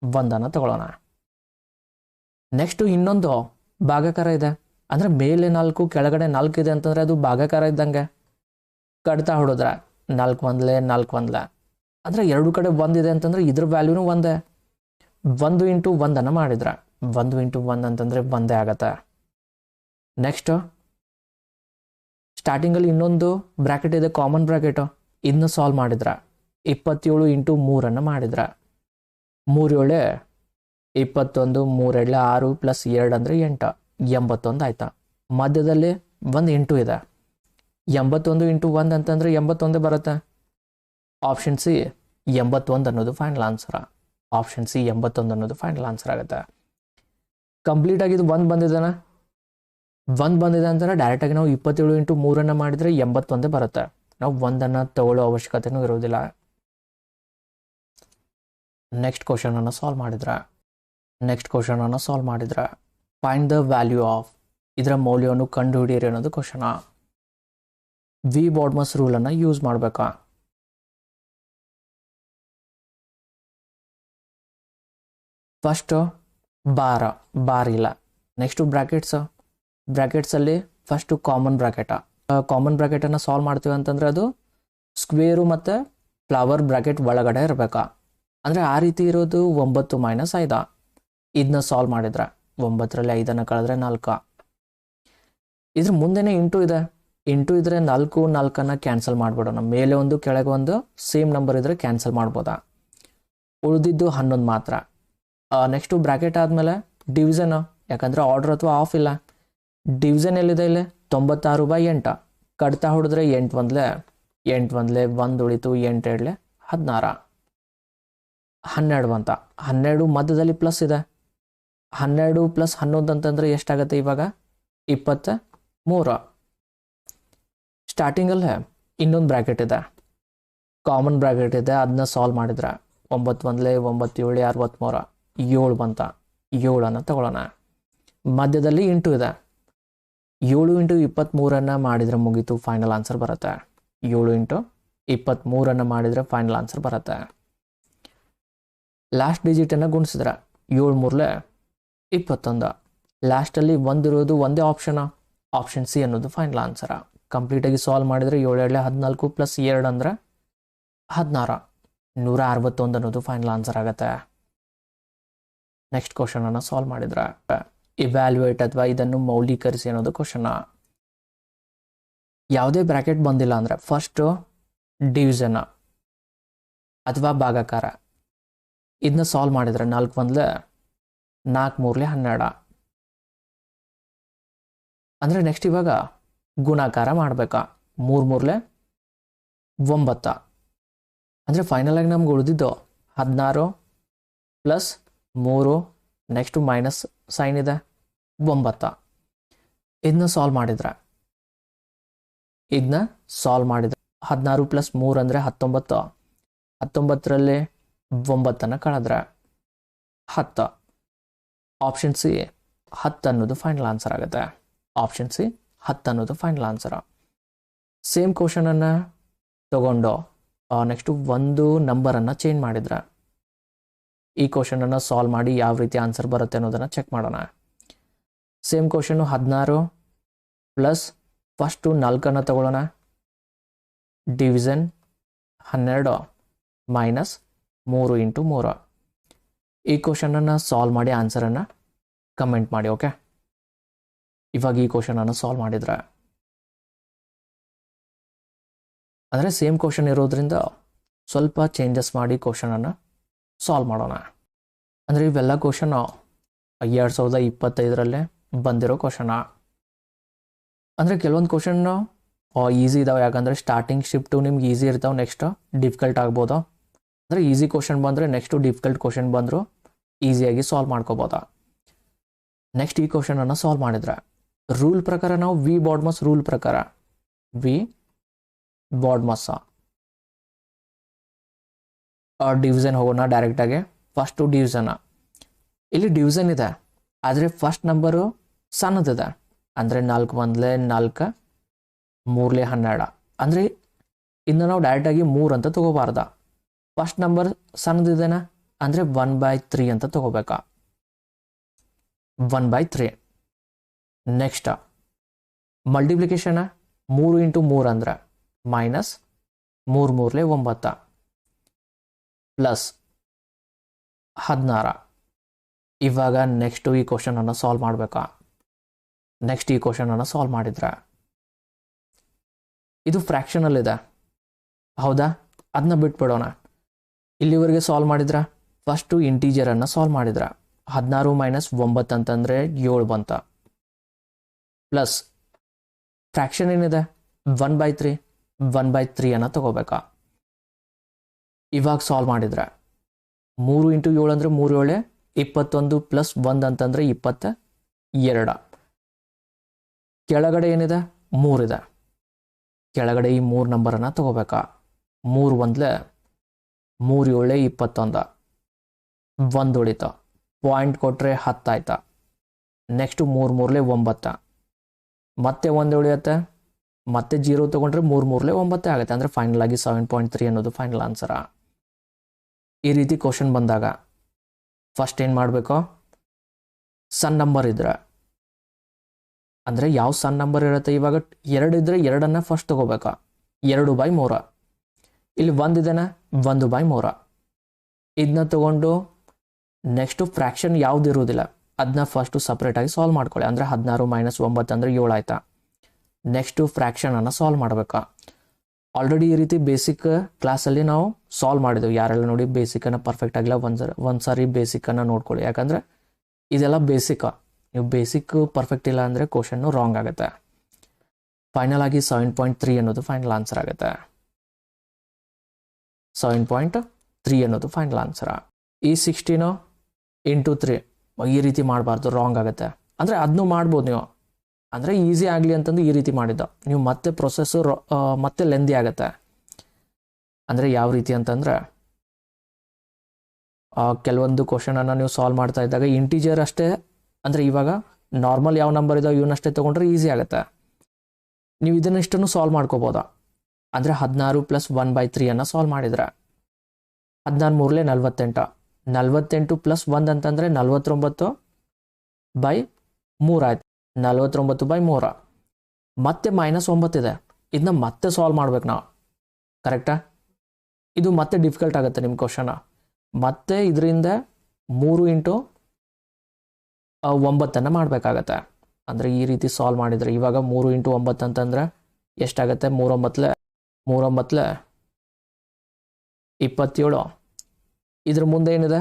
1 ತಗೊಳ್ಳೋಣ. ನೆಕ್ಸ್ಟು ಇನ್ನೊಂದು ಭಾಗಾಕಾರ ಇದೆ. ಅಂದರೆ ಮೇಲೆ 4 ಕೆಳಗಡೆ 4 ಇದೆ ಅಂತಂದರೆ ಅದು ಭಾಗಾಕಾರ ಇದ್ದಂಗೆ. ಕಡ್ತಾ ಹೊಡೋದ್ರೆ 4 1 4 1, ಅಂದರೆ ಎರಡು ಕಡೆ 1 ಇದೆ ಅಂತಂದರೆ ಇದ್ರ ವ್ಯಾಲ್ಯೂನು 1. 1 × 1 ಮಾಡಿದ್ರೆ 1 × 1 ಅಂತಂದರೆ 1 ಆಗತ್ತೆ. ನೆಕ್ಸ್ಟ್ ಸ್ಟಾರ್ಟಿಂಗಲ್ಲಿ ಇನ್ನೊಂದು ಬ್ರ್ಯಾಕೆಟ್ ಇದೆ, ಕಾಮನ್ ಬ್ರ್ಯಾಕೆಟು. ಇದನ್ನ ಸಾಲ್ವ್ ಮಾಡಿದ್ರೆ 27 × 3 ಮಾಡಿದ್ರೆ 3 7 21, 3 2 6 + 2 ಅಂದರೆ 8, 81 ಆಯ್ತಾ. ಮಧ್ಯದಲ್ಲಿ ಒಂದು 8 ಇದೆ. 81 × 1 ಅಂತಂದರೆ 81 ಬರುತ್ತೆ. ಆಪ್ಷನ್ ಸಿ 81 ಅನ್ನೋದು ಫೈನಲ್ ಆನ್ಸರ್. ಆಪ್ಷನ್ ಸಿ 81 ಅನ್ನೋದು ಫೈನಲ್ ಆನ್ಸರ್ ಆಗುತ್ತೆ. ಕಂಪ್ಲೀಟಾಗಿ ಇದು 1 ಬಂದಿದ್ದಾನೆ. 1 ಬಂದಿದೆ ಅಂತಂದರೆ ಡೈರೆಕ್ಟಾಗಿ ನಾವು 27 × 3 ಮಾಡಿದರೆ 81 ಬರುತ್ತೆ. ನಾವು 1 ತಗೊಳ್ಳೋ ಅವಶ್ಯಕತೆಯೂ ಇರೋದಿಲ್ಲ. ನೆಕ್ಸ್ಟ್ ಕ್ವಶನನ್ನು ಸಾಲ್ವ್ ಮಾಡಿದ್ರೆ ಫೈಂಡ್ ದ ವ್ಯಾಲ್ಯೂ ಆಫ್, ಇದರ ಮೌಲ್ಯವನ್ನು ಕಂಡುಹಿಡಿಯಿರಿ ಅನ್ನೋದು ಕ್ವಶನ. ವಿ ಬಾಡ್ಮಸ್ ರೂಲನ್ನು ಯೂಸ್ ಮಾಡಬೇಕಾ? ಫಸ್ಟು ಬಾರ್ ಇಲ್ಲ. ನೆಕ್ಸ್ಟು ಬ್ರ್ಯಾಕೆಟ್ಸಲ್ಲಿ ಫಸ್ಟು ಕಾಮನ್ ಬ್ರ್ಯಾಕೆಟನ್ನು ಸಾಲ್ವ್ ಮಾಡ್ತೀವಿ ಅಂತಂದರೆ ಅದು ಸ್ಕ್ವೇರು ಮತ್ತು ಫ್ಲವರ್ ಬ್ರ್ಯಾಕೆಟ್ ಒಳಗಡೆ ಇರಬೇಕಾ? ಅಂದರೆ ಆ ರೀತಿ ಇರೋದು 9 - 5. ಇದನ್ನ ಸಾಲ್ವ್ ಮಾಡಿದ್ರೆ 9ರಲ್ಲಿ 5 ಕಳೆದ್ರೆ 4. ಇದ್ರ ಮುಂದೆನೇ ಇಂಟು ಇದೆ. ಇಂಟು ಇದ್ರೆ 4 4 ಕ್ಯಾನ್ಸಲ್ ಮಾಡಿಬಿಡೋಣ. ಮೇಲೆ ಒಂದು ಕೆಳಗೆ ಒಂದು ಸೇಮ್ ನಂಬರ್ ಇದ್ರೆ ಕ್ಯಾನ್ಸಲ್ ಮಾಡ್ಬೋದಾ? ಉಳಿದಿದ್ದು 11 ಮಾತ್ರ. ನೆಕ್ಸ್ಟು ಬ್ರ್ಯಾಕೆಟ್ ಆದಮೇಲೆ ಡಿವಿಷನ್, ಯಾಕಂದರೆ ಆರ್ಡರ್ ಅಥವಾ ಆಫ್ ಇಲ್ಲ. ಡಿವಿಷನ್ ಎಲ್ಲಿದೆ? ಇಲ್ಲಿ 96/8. ಕಡ್ತಾ ಹೊಡೆದ್ರೆ 8 1 8 1 1 ಉಳಿತು, 8 2 16, 12 ಬಂತ. 12 ಮಧ್ಯದಲ್ಲಿ ಪ್ಲಸ್ ಇದೆ. 12 + 11 ಅಂತಂದರೆ ಎಷ್ಟಾಗುತ್ತೆ ಇವಾಗ? 23. ಸ್ಟಾರ್ಟಿಂಗಲ್ಲೇ ಇನ್ನೊಂದು ಬ್ರ್ಯಾಕೆಟ್ ಇದೆ, ಕಾಮನ್ ಬ್ರ್ಯಾಕೆಟ್ ಇದೆ. ಅದನ್ನ ಸಾಲ್ವ್ ಮಾಡಿದ್ರೆ 9 1 9 7 63, 7 ಬಂತ. 7 ತಗೊಳ್ಳೋಣ. ಮಧ್ಯದಲ್ಲಿ ಇಂಟು ಇದೆ. 7 × 23 ಮಾಡಿದರೆ ಮುಗೀತು, ಫೈನಲ್ ಆನ್ಸರ್ ಬರುತ್ತೆ. 7 × 23 ಮಾಡಿದರೆ ಫೈನಲ್ ಆನ್ಸರ್ ಬರುತ್ತೆ. ಲಾಸ್ಟ್ ಡಿಜಿಟನ್ನು ಗುಣಿಸಿದ್ರೆ 7 3 21. ಲಾಸ್ಟಲ್ಲಿ ಒಂದಿರೋದು ಒಂದೇ ಆಪ್ಷನ್ ಸಿ ಅನ್ನೋದು ಫೈನಲ್ ಆನ್ಸರ. ಕಂಪ್ಲೀಟಾಗಿ ಸಾಲ್ವ್ ಮಾಡಿದರೆ 7 2 14 + 2 ಅಂದರೆ 16, 161 ಅನ್ನೋದು ಫೈನಲ್ ಆನ್ಸರ್ ಆಗುತ್ತೆ. ನೆಕ್ಸ್ಟ್ ಕ್ವಶನನ್ನು ಸಾಲ್ವ್ ಮಾಡಿದ್ರೆ ಇವ್ಯಾಲ್ಯೂಯೇಟ್ ಅಥವಾ ಇದನ್ನು ಮೌಲ್ಯೀಕರಿಸಿ ಅನ್ನೋದು ಕ್ವಶನ. ಯಾವುದೇ ಬ್ರ್ಯಾಕೆಟ್ ಬಂದಿಲ್ಲ ಅಂದರೆ ಫಸ್ಟು ಡಿವಿಷನ್ ಅಥವಾ ಭಾಗಾಕಾರ, ಇದನ್ನ ಸಾಲ್ವ್ ಮಾಡಿದರೆ 4 1 4 3 12. ಅಂದರೆ ನೆಕ್ಸ್ಟ್ ಇವಾಗ ಗುಣಾಕಾರ ಮಾಡಬೇಕಾ? 3 3 9. ಅಂದರೆ ಫೈನಲಾಗಿ ನಮ್ಗೆ ಉಳಿದಿದ್ದು 16 + 3, ನೆಕ್ಸ್ಟು ಮೈನಸ್ ಸೈನ್ ಇದೆ, 9. ಇದನ್ನ ಸಾಲ್ವ್ ಮಾಡಿದ್ರೆ 16 + 3 ಅಂದರೆ 19. 19ರಲ್ಲಿ 9 ಕಳೆದ್ರೆ 10. ಆಪ್ಷನ್ ಸಿ 10 ಅನ್ನೋದು ಫೈನಲ್ ಆನ್ಸರ್ ಆಗುತ್ತೆ. ಆಪ್ಷನ್ ಸಿ 10 ಅನ್ನೋದು ಫೈನಲ್ ಆನ್ಸರ್. ಸೇಮ್ ಕ್ವಶನನ್ನು ತಗೊಂಡು ನೆಕ್ಸ್ಟು ಒಂದು ನಂಬರನ್ನು ಚೇಂಜ್ ಮಾಡಿದ್ರೆ ಈ ಕ್ವಶನನ್ನು ಸಾಲ್ವ್ ಮಾಡಿ ಯಾವ ರೀತಿ ಆನ್ಸರ್ ಬರುತ್ತೆ ಅನ್ನೋದನ್ನು ಚೆಕ್ ಮಾಡೋಣ. ಸೇಮ್ ಕ್ವಶನು 16 + ಫಸ್ಟು 4 ತಗೊಳ್ಳೋಣ. ಡಿವಿಷನ್ 12 - 3 × 3. ಈ ಕ್ವಶನನ್ನು ಸಾಲ್ವ್ ಮಾಡಿ ಆನ್ಸರನ್ನು ಕಮೆಂಟ್ ಮಾಡಿ. ಓಕೆ, ಇವಾಗ ಈ ಕ್ವಶನನ್ನು ಸಾಲ್ವ್ ಮಾಡಿದ್ರೆ ಅಂದರೆ ಸೇಮ್ ಕ್ವಶನ್ ಇರೋದ್ರಿಂದ ಸ್ವಲ್ಪ ಚೇಂಜಸ್ ಮಾಡಿ ಕ್ವಶನನ್ನು ಸಾಲ್ವ್ ಮಾಡೋಣ. ಅಂದರೆ ಇವೆಲ್ಲ ಕ್ವಶನು 2025 ಬಂದಿರೋ ಕ್ವಶನ. ಅಂದರೆ ಕೆಲವೊಂದು ಕ್ವಶನ್ನು ಈಸಿ ಇದಾವೆ, ಯಾಕಂದರೆ ಸ್ಟಾರ್ಟಿಂಗ್ ಶಿಫ್ಟು ನಿಮ್ಗೆ ಈಸಿ ಇರ್ತಾವೆ, ನೆಕ್ಸ್ಟ್ ಡಿಫಿಕಲ್ಟ್ ಆಗ್ಬೋದು. ಅಂದರೆ ಈಸಿ ಕ್ವಶನ್ ಬಂದರೆ ನೆಕ್ಸ್ಟು ಡಿಫಿಕಲ್ಟ್ ಕ್ವಶನ್ ಬಂದರೂ ಈಸಿಯಾಗಿ ಸಾಲ್ವ್ ಮಾಡ್ಕೋಬೋದಾ. ನೆಕ್ಸ್ಟ್ ಈ ಕ್ವಶನನ್ನು ಸಾಲ್ವ್ ಮಾಡಿದ್ರೆ ರೂಲ್ ಪ್ರಕಾರ ನಾವು ವಿ ಬಾಡ್ಮಸ್ ರೂಲ್ ಪ್ರಕಾರ ವಿ ಬಾಡ್ಮಸ್ ಡಿವಿಷನ್ ಹೋಗೋಣ ಡೈರೆಕ್ಟಾಗಿ. ಫಸ್ಟು ಡಿವಿಷನ್, ಇಲ್ಲಿ ಡಿವಿಷನ್ ಇದೆ ಆದರೆ ಫಸ್ಟ್ ನಂಬರು ಸಣ್ಣದಿದೆ. ಅಂದರೆ 4 1 4 3 12. ಅಂದರೆ ಇನ್ನು ನಾವು ಡೈರೆಕ್ಟಾಗಿ 3 ಅಂತ ತಗೋಬಾರ್ದ. ಫಸ್ಟ್ ನಂಬರ್ ಸಣ್ಣದಿದೆನಾ ಅಂದರೆ 1/3 ಅಂತ ತಗೋಬೇಕಾ. 1/3. ನೆಕ್ಸ್ಟ್ ಮಲ್ಟಿಪ್ಲಿಕೇಶನ್ 3 × 3 ಅಂದರೆ -3 3 9 ಪ್ಲಸ್ 16. ಇವಾಗ ನೆಕ್ಸ್ಟು ಈ ಕ್ವಶನನ್ನು ಸಾಲ್ವ್ ಮಾಡಬೇಕಾ. ನೆಕ್ಸ್ಟ್ ಈ ಕ್ವಶನನ್ನು ಸಾಲ್ವ್ ಮಾಡಿದ್ರೆ ಇದು ಫ್ರ್ಯಾಕ್ಷನಲ್ಲಿದೆ ಹೌದಾ, ಅದನ್ನ ಬಿಟ್ಬಿಡೋಣ. ಇಲ್ಲಿವರೆಗೆ ಸಾಲ್ವ್ ಮಾಡಿದ್ರೆ ಫಸ್ಟು ಇಂಟೀಜರನ್ನು ಸಾಲ್ವ್ ಮಾಡಿದ್ರೆ 16 - 9 ಅಂತಂದರೆ 7 ಬಂತ. ಪ್ಲಸ್ ಫ್ರ್ಯಾಕ್ಷನ್ ಏನಿದೆ 1/3 1/3 ಅನ್ನು ತಗೋಬೇಕಾ. ಇವಾಗ ಸಾಲ್ವ್ ಮಾಡಿದ್ರೆ 3 × 7 ಅಂದರೆ 3 7 21 ಪ್ಲಸ್ 1 ಅಂತಂದರೆ 22. ಕೆಳಗಡೆ ಏನಿದೆ 3 ಇದೆ, ಕೆಳಗಡೆ ಈ 3 ನಂಬರನ್ನು ತಗೋಬೇಕಾ. 3 1 3 7 21, 1 ಉಳಿತು, ಪಾಯಿಂಟ್ ಕೊಟ್ಟರೆ 10 ಆಯ್ತಾ. ನೆಕ್ಸ್ಟು 3 3 9, ಮತ್ತೆ 1 ಉಳಿಯುತ್ತೆ, ಮತ್ತೆ 0 ತೊಗೊಂಡ್ರೆ 3 3 9 ಆಗುತ್ತೆ. ಅಂದರೆ ಫೈನಲ್ ಆಗಿ 7.3 ಅನ್ನೋದು ಫೈನಲ್ ಆನ್ಸರ. ಈ ರೀತಿ ಕ್ವಶನ್ ಬಂದಾಗ ಫಸ್ಟ್ ಏನು ಮಾಡಬೇಕು, ಸಣ್ಣ ನಂಬರ್ ಇದ್ರೆ ಅಂದರೆ ಯಾವ ಸಣ್ಣ ನಂಬರ್ ಇರುತ್ತೆ, ಇವಾಗ 2 ಇದ್ದರೆ 2ಅನ್ನು ಫಸ್ಟ್ ತೊಗೋಬೇಕಾ. 2/3. ಇಲ್ಲಿ 1 ಇದೆನಾ 1/3. ಇದನ್ನ ತೊಗೊಂಡು ನೆಕ್ಸ್ಟು ಫ್ರ್ಯಾಕ್ಷನ್ ಯಾವ್ದು ಇರೋದಿಲ್ಲ ಅದನ್ನ ಫಸ್ಟು ಸಪ್ರೇಟಾಗಿ ಸಾಲ್ವ್ ಮಾಡ್ಕೊಳ್ಳಿ. ಅಂದರೆ 16 - 9 ಅಂದರೆ 7 ಆಯ್ತಾ. ನೆಕ್ಸ್ಟು ಫ್ರ್ಯಾಕ್ಷನನ್ನು ಸಾಲ್ವ್ ಮಾಡಬೇಕಾ. ಆಲ್ರೆಡಿ ಈ ರೀತಿ ಬೇಸಿಕ್ ಕ್ಲಾಸಲ್ಲಿ ನಾವು ಸಾಲ್ವ್ ಮಾಡಿದೆವು. ಯಾರೆಲ್ಲ ನೋಡಿ ಬೇಸಿಕನ್ನು ಪರ್ಫೆಕ್ಟ್ ಆಗಿಲ್ಲ ಒಂದು ಸಾರಿ ಬೇಸಿಕನ್ನು ನೋಡ್ಕೊಳ್ಳಿ. ಯಾಕಂದರೆ ಇದೆಲ್ಲ ಬೇಸಿಕ್, ನೀವು ಬೇಸಿಕ್ ಪರ್ಫೆಕ್ಟ್ ಇಲ್ಲ ಅಂದರೆ ಕ್ವಶನ್ನು ರಾಂಗ್ ಆಗುತ್ತೆ. ಫೈನಲ್ ಆಗಿ 7.3 ಅನ್ನೋದು ಫೈನಲ್ ಆನ್ಸರ್ ಆಗುತ್ತೆ. 7.3 ಅನ್ನೋದು ಫೈನಲ್ ಆನ್ಸರ. ಈ 16 × 3 ಈ ರೀತಿ ಮಾಡಬಾರ್ದು, ರಾಂಗ್ ಆಗುತ್ತೆ. ಅಂದರೆ ಅದನ್ನು ಮಾಡ್ಬೋದು ನೀವು, ಅಂದರೆ ಈಸಿ ಆಗಲಿ ಅಂತಂದು ಈ ರೀತಿ ಮಾಡಿದ್ದು. ನೀವು ಮತ್ತೆ ಪ್ರೊಸೆಸ್ಸು ಮತ್ತೆ ಲೆಂದಿ ಆಗುತ್ತೆ. ಅಂದರೆ ಯಾವ ರೀತಿ ಅಂತಂದರೆ ಕೆಲವೊಂದು ಕ್ವಶನನ್ನು ನೀವು ಸಾಲ್ವ್ ಮಾಡ್ತಾ ಇದ್ದಾಗ ಇಂಟೀಜರ್ ಅಷ್ಟೇ, ಅಂದರೆ ಇವಾಗ ನಾರ್ಮಲ್ ಯಾವ ನಂಬರ್ ಇದಾವೆ ಇವನ್ನಷ್ಟೇ ತೊಗೊಂಡ್ರೆ ಈಸಿ ಆಗುತ್ತೆ. ನೀವು ಇದನ್ನಿಷ್ಟನ್ನು ಸಾಲ್ವ್ ಮಾಡ್ಕೋಬೋದಾ. ಅಂದರೆ 16 + 1/3 ಅನ್ನು ಸಾಲ್ವ್ ಮಾಡಿದರೆ 16 3 48, 48 ಪ್ಲಸ್ 1 ಅಂತಂದರೆ 49/3 ಆಯ್ತು. 49/3 ಮತ್ತೆ -9 ಇದೆ, ಇದನ್ನ ಮತ್ತೆ ಸಾಲ್ವ್ ಮಾಡ್ಬೇಕು ನಾವು. ಕರೆಕ್ಟಾ. ಇದು ಮತ್ತೆ ಡಿಫಿಕಲ್ಟ್ ಆಗುತ್ತೆ ನಿಮ್ಮ ಕ್ವಶನ. ಮತ್ತೆ ಇದರಿಂದ 3 × 9 ಮಾಡಬೇಕಾಗತ್ತೆ. ಅಂದರೆ ಈ ರೀತಿ ಸಾಲ್ವ್ ಮಾಡಿದರೆ ಇವಾಗ 3 × 9 ಅಂತಂದರೆ ಎಷ್ಟಾಗುತ್ತೆ, 3 9 27. ಇದ್ರ ಮುಂದೆ ಏನಿದೆ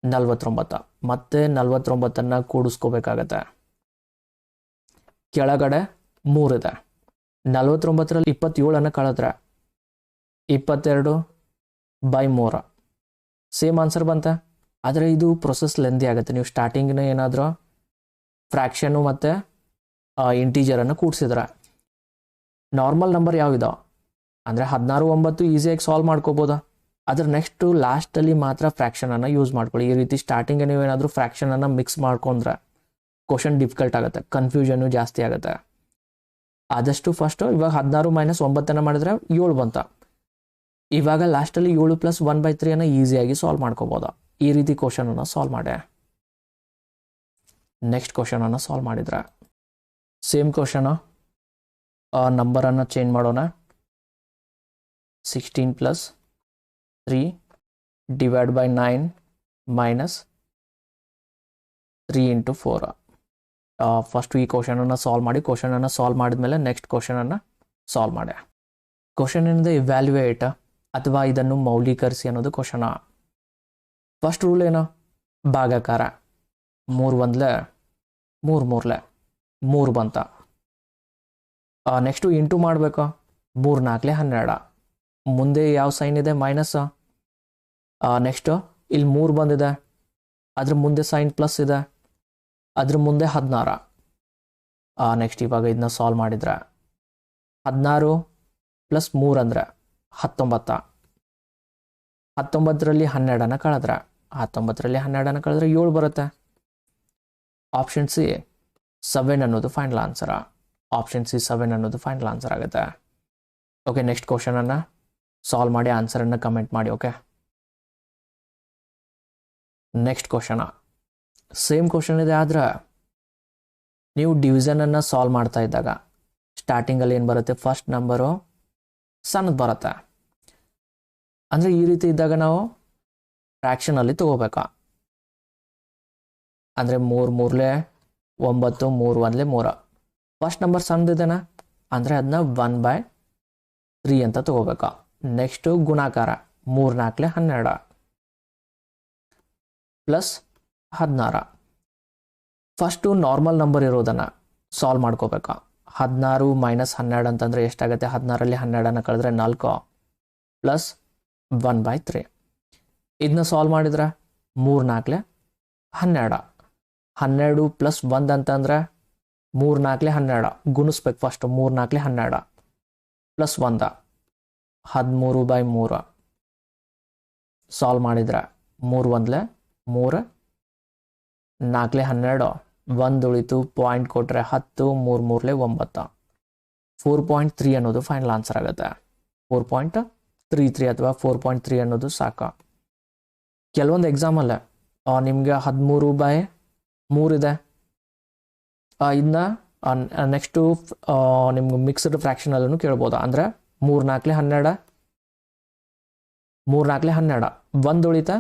49, ಮತ್ತೆ 49 ಕೂಡಿಸ್ಕೋಬೇಕಾಗತ್ತೆ. ಕೆಳಗಡೆ 3 ಇದೆ, 49ರಲ್ಲಿ 27 ಕಳೆದ್ರೆ 22/3 ಸೇಮ್ ಆನ್ಸರ್ ಬಂತ. ಆದರೆ ಇದು ಪ್ರೊಸೆಸ್ ಲೆಂದಿ ಆಗುತ್ತೆ. ನೀವು ಸ್ಟಾರ್ಟಿಂಗ್ನ ಏನಾದರೂ ಫ್ರ್ಯಾಕ್ಷನ್ನು ಮತ್ತು ಇಂಟೀಜರನ್ನು ಕೂಡಿಸಿದ್ರೆ ನಾರ್ಮಲ್ ನಂಬರ್ ಯಾವಿದೋ ಅಂದರೆ 16 9 ಈಸಿಯಾಗಿ ಸಾಲ್ವ್ ಮಾಡ್ಕೋಬೋದಾ. ಅದ್ರ ನೆಕ್ಸ್ಟು ಲಾಸ್ಟಲ್ಲಿ ಮಾತ್ರ ಫ್ರ್ಯಾಕ್ಷನನ್ನು ಯೂಸ್ ಮಾಡ್ಕೊಳ್ಳಿ. ಈ ರೀತಿ ಸ್ಟಾರ್ಟಿಂಗ್ ನೀವೇನಾದರೂ ಫ್ರ್ಯಾಕ್ಷನನ್ನು ಮಿಕ್ಸ್ ಮಾಡ್ಕೊಂಡ್ರೆ ಕ್ವಶನ್ ಡಿಫಿಕಲ್ಟ್ ಆಗುತ್ತೆ, ಕನ್ಫ್ಯೂಷನ್ನು ಜಾಸ್ತಿ ಆಗುತ್ತೆ. ಆದಷ್ಟು ಫಸ್ಟು ಇವಾಗ 16 - 9 ಮಾಡಿದ್ರೆ 7 ಬಂತ. ಇವಾಗ ಲಾಸ್ಟಲ್ಲಿ 7 + 1/3 ಈಸಿಯಾಗಿ ಸಾಲ್ವ್ ಮಾಡ್ಕೋಬೋದಾ. ಈ ರೀತಿ ಕ್ವಶನನ್ನು ಸಾಲ್ವ್ ಮಾಡಿ. ನೆಕ್ಸ್ಟ್ ಕ್ವಶನನ್ನು ಸಾಲ್ವ್ ಮಾಡಿದ್ರೆ ಸೇಮ್ ಕ್ವಶನು, ನಂಬರನ್ನು ಚೇಂಜ್ ಮಾಡೋಣ. 16 + 3 / 9 - 3 × 4 ಫಸ್ಟ್ ಈ ಕ್ವಶನನ್ನು ಸಾಲ್ವ್ ಮಾಡಿ, ಕ್ವಶನನ್ನು ಸಾಲ್ವ್ ಮಾಡಿದ್ಮೇಲೆ ನೆಕ್ಸ್ಟ್ ಕ್ವಶನನ್ನು ಸಾಲ್ವ್ ಮಾಡಿ. ಕ್ವಶನ್ ಏನಿದೆ ಇವ್ಯಾಲ್ಯುಯೇಟ್ ಅಥವಾ ಇದನ್ನು ಮೌಲ್ಯೀಕರಿಸಿ ಅನ್ನೋದು ಕ್ವಶನ. ಫಸ್ಟ್ ರೂಲ್ ಏನು? ಭಾಗಾಕಾರ. 3 1 3 3 3 ಬಂತ. ನೆಕ್ಸ್ಟು ಇಂಟು ಮಾಡಬೇಕು. 3 4 12. ಮುಂದೆ ಯಾವ ಸೈನ್ ಇದೆ? ಮೈನಸ್. ನೆಕ್ಸ್ಟು ಇಲ್ಲಿ 3 ಬಂದಿದೆ, ಅದ್ರ ಮುಂದೆ ಸೈನ್ ಪ್ಲಸ್ ಇದೆ, ಅದ್ರ ಮುಂದೆ 16. ನೆಕ್ಸ್ಟ್ ಇವಾಗ ಇದನ್ನ ಸಾಲ್ವ್ ಮಾಡಿದ್ರೆ 16 + 3 ಅಂದರೆ 19. 19ರಲ್ಲಿ 12 ಕಳೆದ್ರೆ 7 ಬರುತ್ತೆ. ಆಪ್ಷನ್ ಸಿ 7 ಅನ್ನೋದು ಫೈನಲ್ ಆನ್ಸರ್. ಆಪ್ಷನ್ ಸಿ 7 ಅನ್ನೋದು ಫೈನಲ್ ಆನ್ಸರ್ ಆಗುತ್ತೆ. ಓಕೆ, ನೆಕ್ಸ್ಟ್ ಕ್ವಶನನ್ನು ಸಾಲ್ವ್ ಮಾಡಿ ಆನ್ಸರನ್ನು ಕಮೆಂಟ್ ಮಾಡಿ. ಓಕೆ, ನೆಕ್ಸ್ಟ್ ಕ್ವಶನ ಸೇಮ್ ಕ್ವಶನ್ ಇದೆ, ಆದರೆ ನೀವು ಡಿವಿಷನನ್ನು ಸಾಲ್ವ್ ಮಾಡ್ತಾ ಇದ್ದಾಗ ಸ್ಟಾರ್ಟಿಂಗಲ್ಲಿ ಏನು ಬರುತ್ತೆ? ಫಸ್ಟ್ ನಂಬರು ಸಣ್ಣದು ಬರುತ್ತೆ. ಅಂದರೆ ಈ ರೀತಿ ಇದ್ದಾಗ ನಾವು ಫ್ರ್ಯಾಕ್ಷನಲ್ಲಿ ತಗೋಬೇಕಾ. ಅಂದರೆ 3 3 9 3 1 3. ಫಸ್ಟ್ ನಂಬರ್ ಸಣ್ಣದಿದೆನಾ ಅಂದರೆ ಅದನ್ನ 1/3 ಅಂತ ತಗೋಬೇಕಾ. ನೆಕ್ಸ್ಟು ಗುಣಾಕಾರ 3 4 12 ಪ್ಲಸ್ 16. ಫಸ್ಟು ನಾರ್ಮಲ್ ನಂಬರ್ ಇರೋದನ್ನು ಸಾಲ್ವ್ ಮಾಡ್ಕೋಬೇಕಾ. 16 - 12 ಅಂತಂದರೆ ಎಷ್ಟಾಗುತ್ತೆ? 16ರಲ್ಲಿ 12 ಕಳೆದ್ರೆ 4 ಪ್ಲಸ್ 1/3. ಇದನ್ನ ಸಾಲ್ವ್ ಮಾಡಿದ್ರೆ 3 4 12. 12 ಪ್ಲಸ್ 1 ಅಂತಂದರೆ 3 4 12 ಗುಣಿಸ್ಬೇಕು. First 3 4 12 plus 1 13/3. ಸಾಲ್ವ್ ಮಾಡಿದ್ರೆ 3 1 3 4 12 1 ಉಳಿತು, ಪಾಯಿಂಟ್ ಕೊಟ್ಟರೆ 10 3 3 9. 4.3 ಅನ್ನೋದು ಫೈನಲ್ ಆನ್ಸರ್ ಆಗುತ್ತೆ. 4.33 ಅಥವಾ 4.3 ಅನ್ನೋದು ಸಾಕು. ಕೆಲವೊಂದು ಎಕ್ಸಾಮಲ್ಲೇ ನಿಮಗೆ 13/3 ಇದೆ. ಇದನ್ನ ನೆಕ್ಸ್ಟು ನಿಮ್ಗೆ ಮಿಕ್ಸ್ಡ್ ಫ್ರ್ಯಾಕ್ಷನಲ್ಲೂ ಕೇಳ್ಬೋದು. ಅಂದರೆ 3 4 12 3 4 12 1 ಉಳಿತ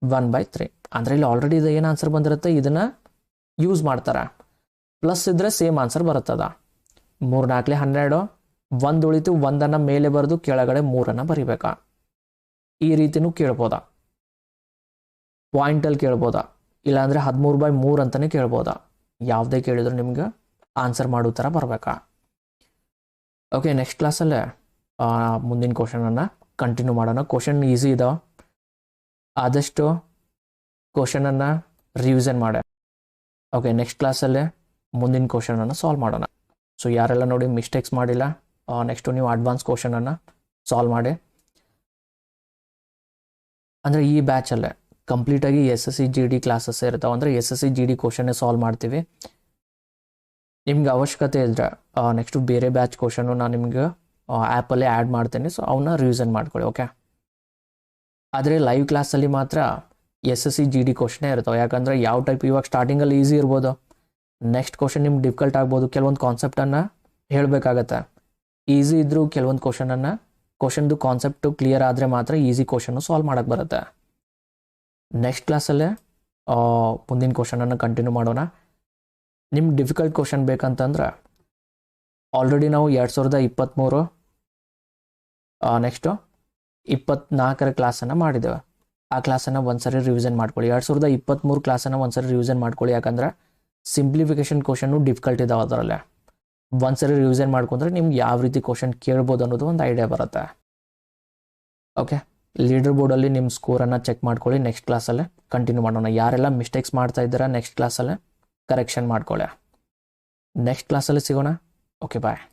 1/3. ಅಂದರೆ ಇಲ್ಲಿ ಆಲ್ರೆಡಿ ಇದು ಏನು ಆನ್ಸರ್ ಬಂದಿರುತ್ತೆ ಇದನ್ನು ಯೂಸ್ ಮಾಡ್ತಾರೆ. ಪ್ಲಸ್ ಇದ್ದರೆ ಸೇಮ್ ಆನ್ಸರ್ ಬರುತ್ತದ. 3 4 12 1 ಉಳಿತು, 1 ಮೇಲೆ ಬರೆದು ಕೆಳಗಡೆ 3 ಬರಿಬೇಕಾ. ಈ ರೀತಿನೂ ಕೇಳ್ಬೋದಾ, ಪಾಯಿಂಟಲ್ಲಿ ಕೇಳ್ಬೋದಾ, ಇಲ್ಲಾಂದರೆ 13/3 ಅಂತಲೇ ಕೇಳ್ಬೋದಾ. ಯಾವುದೇ ಕೇಳಿದ್ರು ನಿಮ್ಗೆ ಆನ್ಸರ್ ಮಾಡೋ ಥರ ಬರಬೇಕಾ. ಓಕೆ, ನೆಕ್ಸ್ಟ್ ಕ್ಲಾಸಲ್ಲೇ ಮುಂದಿನ ಕ್ವಶನನ್ನು ಕಂಟಿನ್ಯೂ ಮಾಡೋಣ. ಕ್ವಶನ್ ಈಸಿ ಇದಾವೆ, ಆದಷ್ಟು ಕ್ವಶನನ್ನು ರಿವಿಷನ್ ಮಾಡಿ. ಓಕೆ, ನೆಕ್ಸ್ಟ್ ಕ್ಲಾಸಲ್ಲೇ ಮುಂದಿನ ಕ್ವಶನನ್ನು ಸಾಲ್ವ್ ಮಾಡೋಣ. ಸೊ ಯಾರೆಲ್ಲ ನೋಡಿ ಮಿಸ್ಟೇಕ್ಸ್ ಮಾಡಿಲ್ಲ, ನೆಕ್ಸ್ಟು ನೀವು ಅಡ್ವಾನ್ಸ್ ಕ್ವಶನನ್ನು ಸಾಲ್ವ್ ಮಾಡಿ. ಅಂದರೆ ಈ ಬ್ಯಾಚಲ್ಲೇ ಕಂಪ್ಲೀಟಾಗಿ SSC GD ಕ್ಲಾಸಸ್ ಇರ್ತಾವೆ. ಅಂದರೆ SSC GD ಕ್ವಶನ್ನೇ ಸಾಲ್ವ್ ಮಾಡ್ತೀವಿ. ನಿಮ್ಗೆ ಅವಶ್ಯಕತೆ ಇದ್ದರೆ ನೆಕ್ಸ್ಟು ಬೇರೆ ಬ್ಯಾಚ್ ಕ್ವಶನು ನಾನು ನಿಮ್ಗೆ ಆ್ಯಪಲ್ಲೇ ಆ್ಯಡ್ ಮಾಡ್ತೀನಿ. ಸೊ ಅವನ್ನ ರಿವಿಷನ್ ಮಾಡ್ಕೊಳ್ಳಿ. ಓಕೆ, ಆದರೆ ಲೈವ್ ಕ್ಲಾಸಲ್ಲಿ ಮಾತ್ರ SSC GD ಕ್ವಶನೇ ಇರ್ತಾವೆ. ಯಾಕಂದರೆ ಯಾವ ಟೈಪ್ ಇವಾಗ ಸ್ಟಾರ್ಟಿಂಗಲ್ಲಿ ಈಸಿ ಇರ್ಬೋದು, ನೆಕ್ಸ್ಟ್ ಕ್ವಶನ್ ನಿಮ್ಗೆ ಡಿಫಿಕಲ್ಟ್ ಆಗ್ಬೋದು. ಕೆಲವೊಂದು ಕಾನ್ಸೆಪ್ಟನ್ನು ಹೇಳಬೇಕಾಗತ್ತೆ. ಈಸಿ ಇದ್ದರೂ ಕೆಲವೊಂದು ಕ್ವಶನ್ದು ಕಾನ್ಸೆಪ್ಟು ಕ್ಲಿಯರ್ ಆದರೆ ಮಾತ್ರ ಈಸಿ ಕ್ವಶನ್ನು ಸಾಲ್ವ್ ಮಾಡೋಕ್ಕೆ ಬರುತ್ತೆ. ನೆಕ್ಸ್ಟ್ ಕ್ಲಾಸಲ್ಲೇ ಮುಂದಿನ ಕ್ವಶನನ್ನು ಕಂಟಿನ್ಯೂ ಮಾಡೋಣ. ನಿಮ್ಗೆ ಡಿಫಿಕಲ್ಟ್ ಕ್ವಶನ್ ಬೇಕಂತಂದ್ರೆ ಆಲ್ರೆಡಿ ನಾವು 2023 ನೆಕ್ಸ್ಟು 24ರ ಕ್ಲಾಸನ್ನು ಮಾಡಿದ್ದೇವೆ. ಆ ಕ್ಲಾಸನ್ನು ಒಂದ್ಸರಿ ರಿವಿಷನ್ ಮಾಡ್ಕೊಳ್ಳಿ. 2023 ಕ್ಲಾಸನ್ನು ಒಂದ್ಸರಿ ರಿವಿಷನ್ ಮಾಡ್ಕೊಳ್ಳಿ. ಯಾಕಂದರೆ ಸಿಂಪ್ಲಿಫಿಕೇಷನ್ ಕ್ವಶನ್ನು ಡಿಫಿಕಲ್ಟ್ ಇದಾವೆ. ಅದರಲ್ಲೇ ಒಂದ್ಸರಿ ರಿವಿಷನ್ ಮಾಡ್ಕೊಂಡ್ರೆ ನಿಮ್ಗೆ ಯಾವ ರೀತಿ ಕ್ವಶನ್ ಕೇಳ್ಬೋದು ಅನ್ನೋದು ಒಂದು ಐಡಿಯಾ ಬರುತ್ತೆ. ಓಕೆ, ಲೀಡರ್ ಬೋರ್ಡಲ್ಲಿ ನಿಮ್ಮ ಸ್ಕೋರನ್ನು ಚೆಕ್ ಮಾಡ್ಕೊಳ್ಳಿ. ನೆಕ್ಸ್ಟ್ ಕ್ಲಾಸಲ್ಲೇ ಕಂಟಿನ್ಯೂ ಮಾಡೋಣ. ಯಾರೆಲ್ಲ ಮಿಸ್ಟೇಕ್ಸ್ ಮಾಡ್ತಾ ಇದ್ದೀರಾ ನೆಕ್ಸ್ಟ್ ಕ್ಲಾಸಲ್ಲೇ ಕರೆಕ್ಷನ್ ಮಾಡ್ಕೊಳ್ಳಿ. ನೆಕ್ಸ್ಟ್ ಕ್ಲಾಸಲ್ಲಿ ಸಿಗೋಣ. ಓಕೆ, ಬಾಯ್.